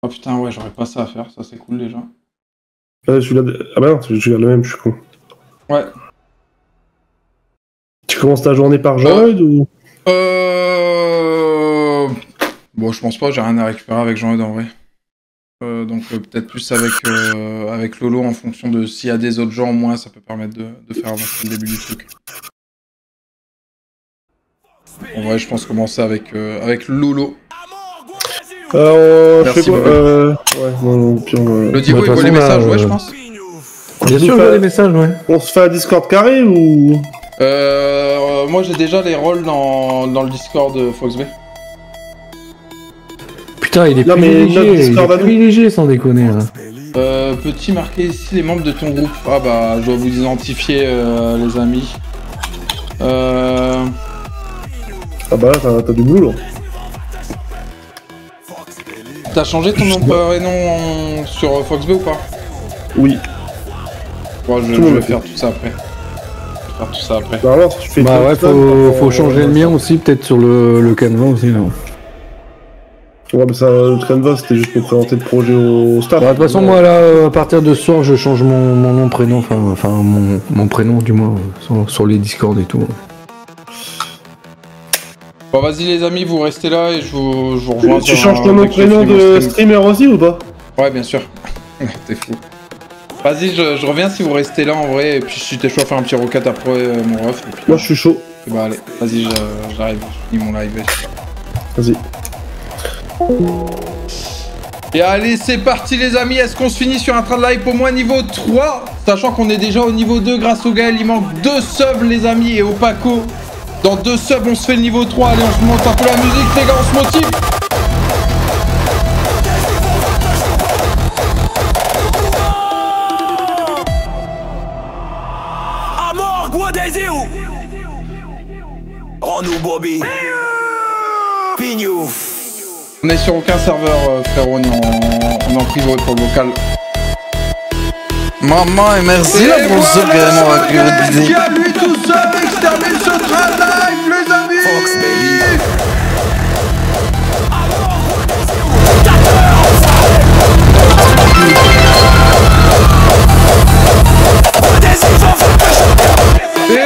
Oh putain, ouais, j'aurais pas ça à faire. Ça, c'est cool, déjà. Ah bah non, je garde le même, je suis con. Ouais. Tu commences ta journée par Jean-Eudes ou... Bon, je pense pas, j'ai rien à récupérer avec Jean-Eudes en vrai. Donc peut-être plus avec Lolo en fonction de s'il y a des autres gens au moins, ça peut permettre de faire avancer le début du truc. En vrai, je pense commencer avec Lolo. Je fais quoi ouais, non, puis le Divo, il voit les messages, ouais, je pense. Bien sûr, je vois les messages, ouais. On se fait un Discord carré ou... Moi, j'ai déjà les rôles dans le Discord de FoxB. Putain, il est privilégié, sans déconner. Hein. Petit marqué ici les membres de ton groupe. Ah bah, je dois vous identifier, les amis. Ah bah là, t'as du boulot. T'as changé ton nom prénom sur FoxB ou pas? Oui. Bon, je vais faire tout ça après. Bah alors, si tu fais ouais, faut changer le mien aussi, peut-être sur le canevas aussi, là. Ouais, mais ça, le canevas, c'était juste pour présenter le projet au staff. De toute façon, moi, là, à partir de ce soir, je change mon nom, prénom, enfin, mon prénom, du moins, sur les Discord et tout. Bon, vas-y, les amis, vous restez là et je vous rejoins. Tu changes ton nom, prénom de streamer aussi ou pas? Ouais, bien sûr. T'es fou. Vas-y, je reviens si vous restez là en vrai, et puis si t'es chaud à faire un petit rocket après mon ref. Moi je suis chaud. Et bah allez, vas-y, j'arrive, je finis mon live. Vas-y. Et allez, c'est parti les amis, est-ce qu'on se finit sur un train de live au moins niveau 3? Sachant qu'on est déjà au niveau 2 grâce au Gaël, il manque 2 subs les amis, et au Paco. Dans 2 subs, on se fait le niveau 3, allez, on se monte un peu la musique les gars, on se motive. Rends-nous Bobby. Pignou. On est sur aucun serveur, frérot, on est en privé pour le local. Maman, et merci là pour ce carrément avec le Qui a lui tout seul extermine ce train live, les amis. Fox Baby.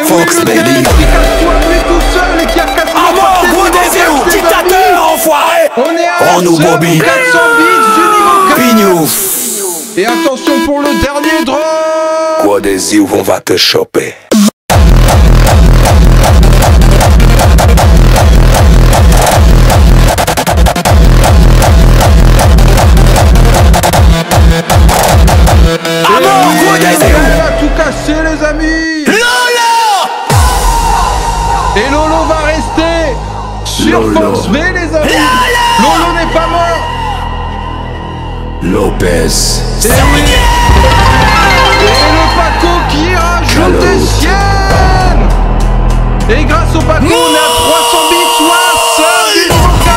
Fox Baby. À mort, gros désir, dictateur, enfoiré. On est à Rends-nous Bobby. 400 bits du niveau 4. Pignou. Et attention pour le dernier drop. Gros désir, on va te choper. À mort, gros désir. On va tout casser les amis. Et Lolo va rester sur Fox B les amis. Lolo n'est pas mort. Lopez. Et le Paco qui rajoute des siennes. Et grâce au Paco on est à 300 bits, soit seul du niveau 4.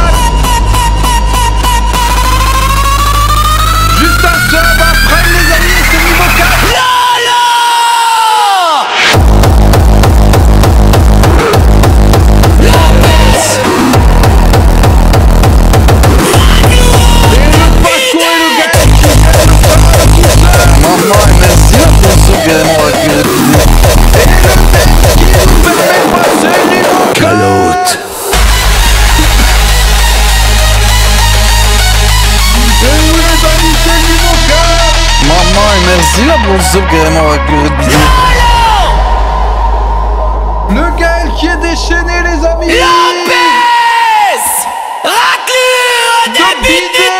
Juste un sub après les amis, c'est le niveau 4. Maman, et merci là pour ce carrément avec le Calotte. Maman, et merci là pour ce carrément avec le vidéo. Le Gaël qui est déchaîné les amis. Lopez. Raclure des bidets.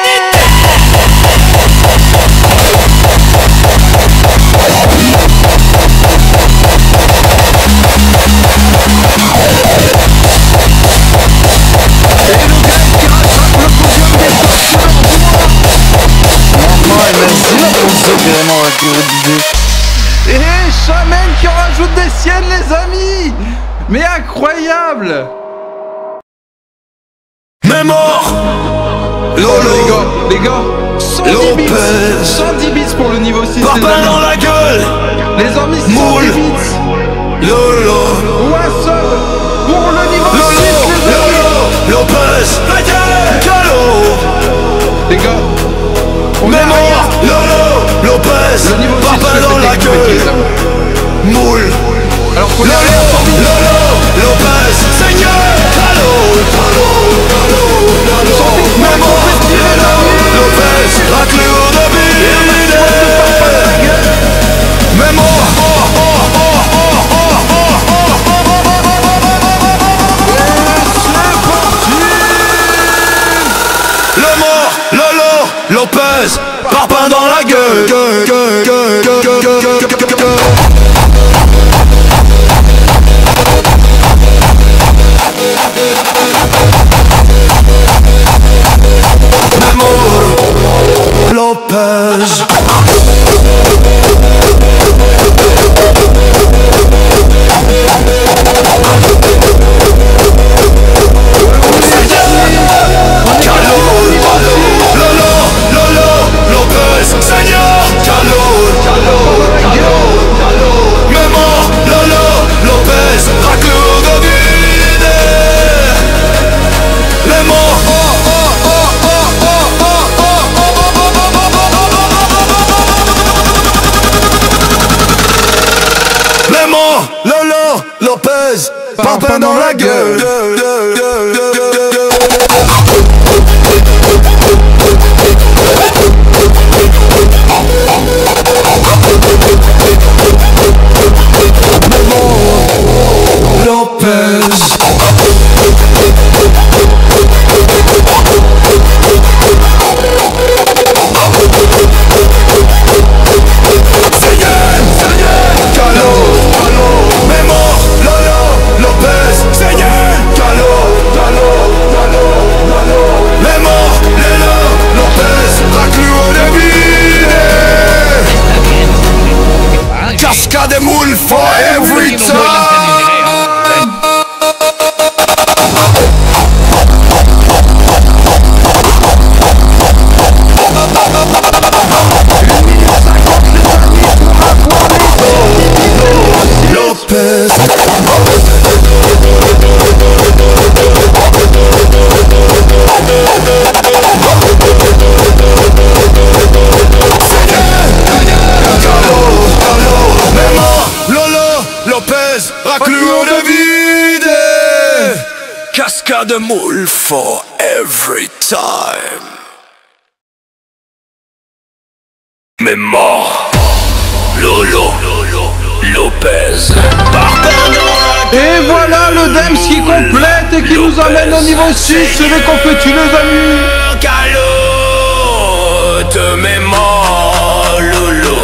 Maman, et merci là pour ce carrément avec le vidéo. incroyable. Mémoire. Lolo. Les gars, 110 bits. 110 bits pour le niveau 6. Parpaing dans la gueule. Les amis, 110 Moule. bits. Lolo. What's up pour le niveau 6, les amis. Lopez. Calo. Les gars, on est Mémoire. Lolo. Lopez. Le niveau 6, Parpaing dans la gueule. Moule. Alors qu'on est allé à 110 bits. Lolo. Lopez. Seigneur. Calo. Mémoire. Lopez. Raclure de bide. Mémoire. Le mort, Lolo, Lopez, parpaing dans la gueule. Mémoire, Lopez. Lolo, Lopez, parpaing dans la gueule. Lopez. Cascade moule for every time. Lopez. Lopez, raclure de vide. Cascade moule for every time. Mémoire. Lolo, Lopez. Et voilà le Dems qui complète et qui nous amène au niveau 6. C'est les confettis, les amis. Calotte, mémoire. Lolo,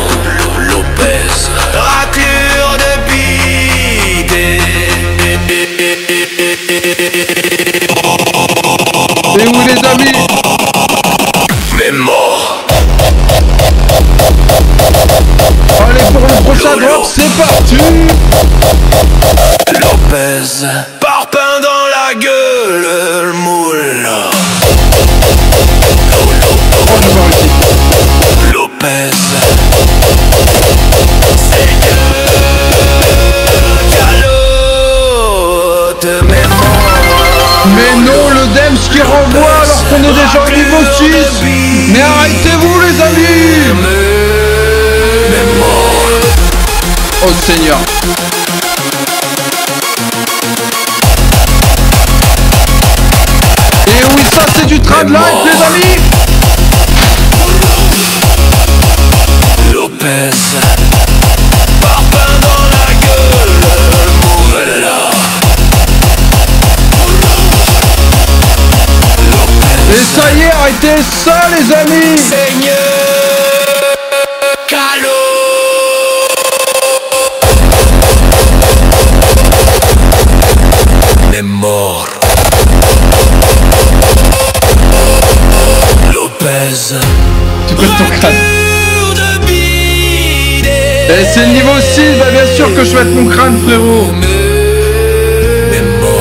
Lopez. Raclure de bide. Et où les amis? Mémoire. Allez pour le prochain drop, c'est parti. Lopez, parpaing dans la gueule, le moule. Lopez. Calotte, mais non, le Dems qui renvoie alors qu'on est déjà au niveau 6. Mais arrêtez-vous les amis. Oh Seigneur. Et oui, ça c'est du trad life les amis. Lopez, parpaing dans la gueule, moula. Et ça y est, arrêtez ça les amis. Seigneur, Calo. Mémoire. Lopez. Tu perds ton crâne. Et c'est le niveau 6, bah bien sûr que je vais être mon crâne frérot. Mémoire.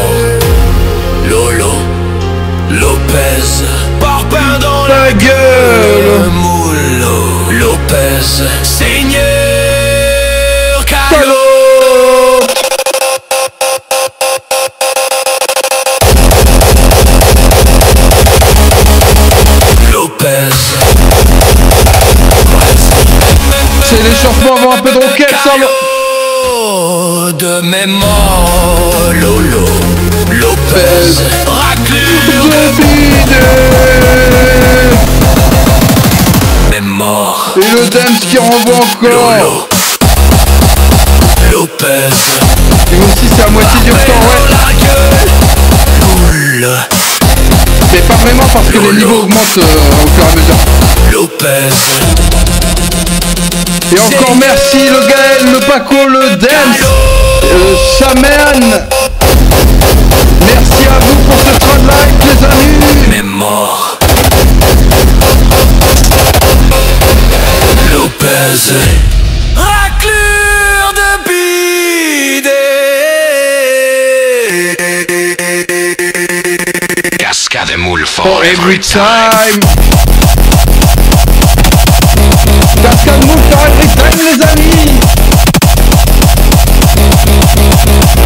Seigneur Carlo. Lopez. C'est l'échauffement avant un peu de roquette, ça va. De mémoire, Lolo. Lopez. Raclure de bide. Mémoire. Et le dance qui renvoie encore. Lolo. Lopez. Et aussi c'est à moitié du temps, ouais. Mais pas vraiment parce que les niveaux augmentent au fur et à mesure. Lopez. Et encore merci le Gaël, le Paco, le Dance, Shaman. Merci à vous pour ce trade live, les amis. Mémoire. Lopez. Raclure de bide. Cascade moule for every time. Cascade move for every time, les amis.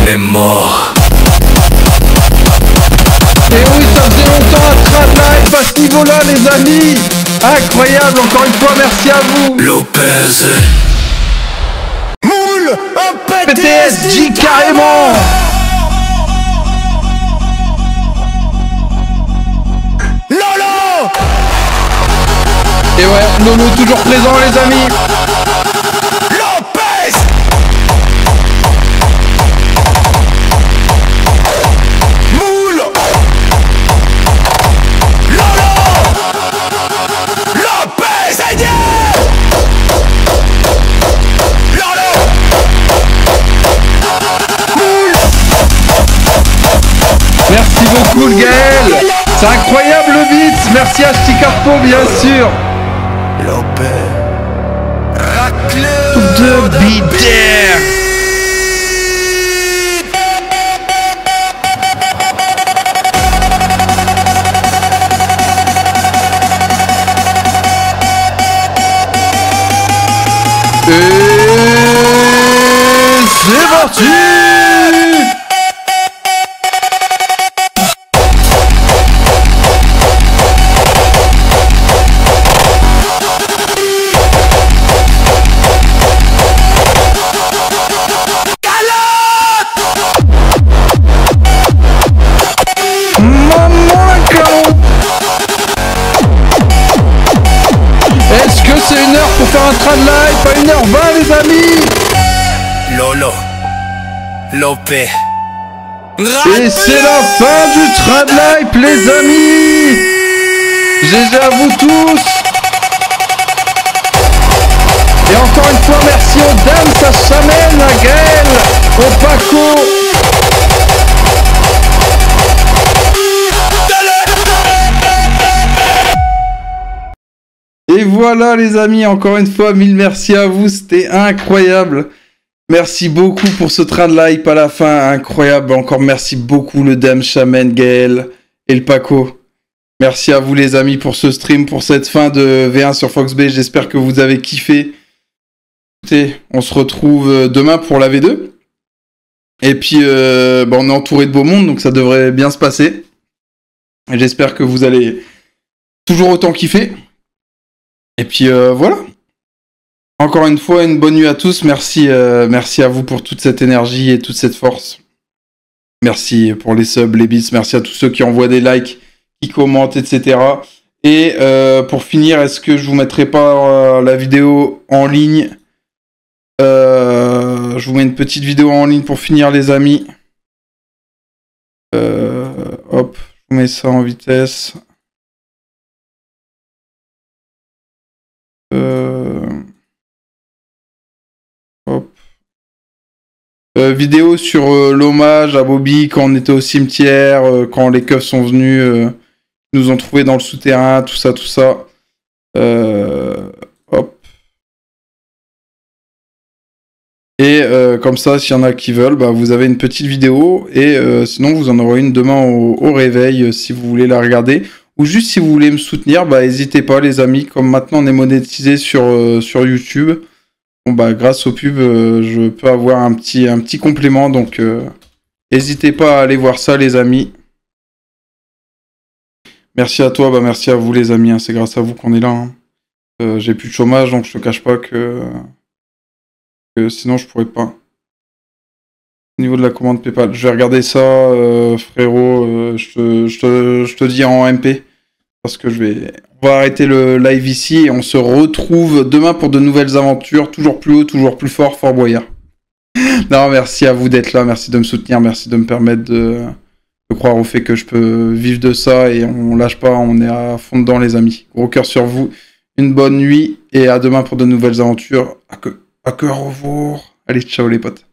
Mémoire. Et oui, ça faisait longtemps un trad live à ce niveau-là, les amis. Incroyable, encore une fois, merci à vous. Lopez. Moule, un PTSD carrément. Lolo. Et ouais, Lolo toujours présent, les amis. Lopez. Moule. Lolo. Lopez. Lolo. Moule. Merci beaucoup, le Gaël. C'est incroyable le beat. Merci à Sticarpo, bien sûr. Lopez. De bidaire. Et c'est parti. Est-ce que c'est une heure pour faire un trad live? Pas 1h20, les amis. Lolo. Lopez. Et c'est la fin du trad live, les amis. GG à vous tous. Et encore une fois, merci aux dames, ça s'amène, à Gaël, au Paco. Et voilà les amis, encore une fois, mille merci à vous, c'était incroyable. Merci beaucoup pour ce train de live à la fin, incroyable. Encore merci beaucoup le Dame, Shaman, Gaël et le Paco. Merci à vous les amis pour ce stream, pour cette fin de V1 sur FoxB, j'espère que vous avez kiffé. Écoutez, on se retrouve demain pour la V2. Et puis, on est entouré de beau monde, donc ça devrait bien se passer. Et j'espère que vous allez toujours autant kiffer. Et puis voilà. Encore une fois, une bonne nuit à tous. Merci, merci à vous pour toute cette énergie et toute cette force. Merci pour les subs, les bits. Merci à tous ceux qui envoient des likes, qui commentent, etc. Et pour finir, est-ce que je vous mettrai pas la vidéo en ligne? Je vous mets une petite vidéo en ligne pour finir, les amis. Hop, je vous mets ça en vitesse. Hop. Vidéo sur l'hommage à Bobby quand on était au cimetière, quand les keufs sont venus, nous ont trouvés dans le souterrain, tout ça, tout ça. Hop. Et comme ça, s'il y en a qui veulent, bah, vous avez une petite vidéo et sinon vous en aurez une demain au réveil si vous voulez la regarder. ou juste si vous voulez me soutenir, bah n'hésitez pas les amis, comme maintenant on est monétisé sur YouTube, bon bah grâce aux pubs je peux avoir un petit complément, donc n'hésitez pas à aller voir ça les amis. Merci à toi, bah merci à vous les amis, hein, c'est grâce à vous qu'on est là. Hein. J'ai plus de chômage, donc je te cache pas que sinon je pourrais pas. Au niveau de la commande PayPal, je vais regarder ça, frérot, je te dis en MP, parce que on va arrêter le live ici, et on se retrouve demain pour de nouvelles aventures, toujours plus haut, toujours plus fort, Fort Boyard. Non, merci à vous d'être là, merci de me soutenir, merci de me permettre de croire au fait que je peux vivre de ça, et on lâche pas, on est à fond dedans les amis. Gros cœur sur vous. Une bonne nuit et à demain pour de nouvelles aventures. À que au revoir. Allez, ciao les potes.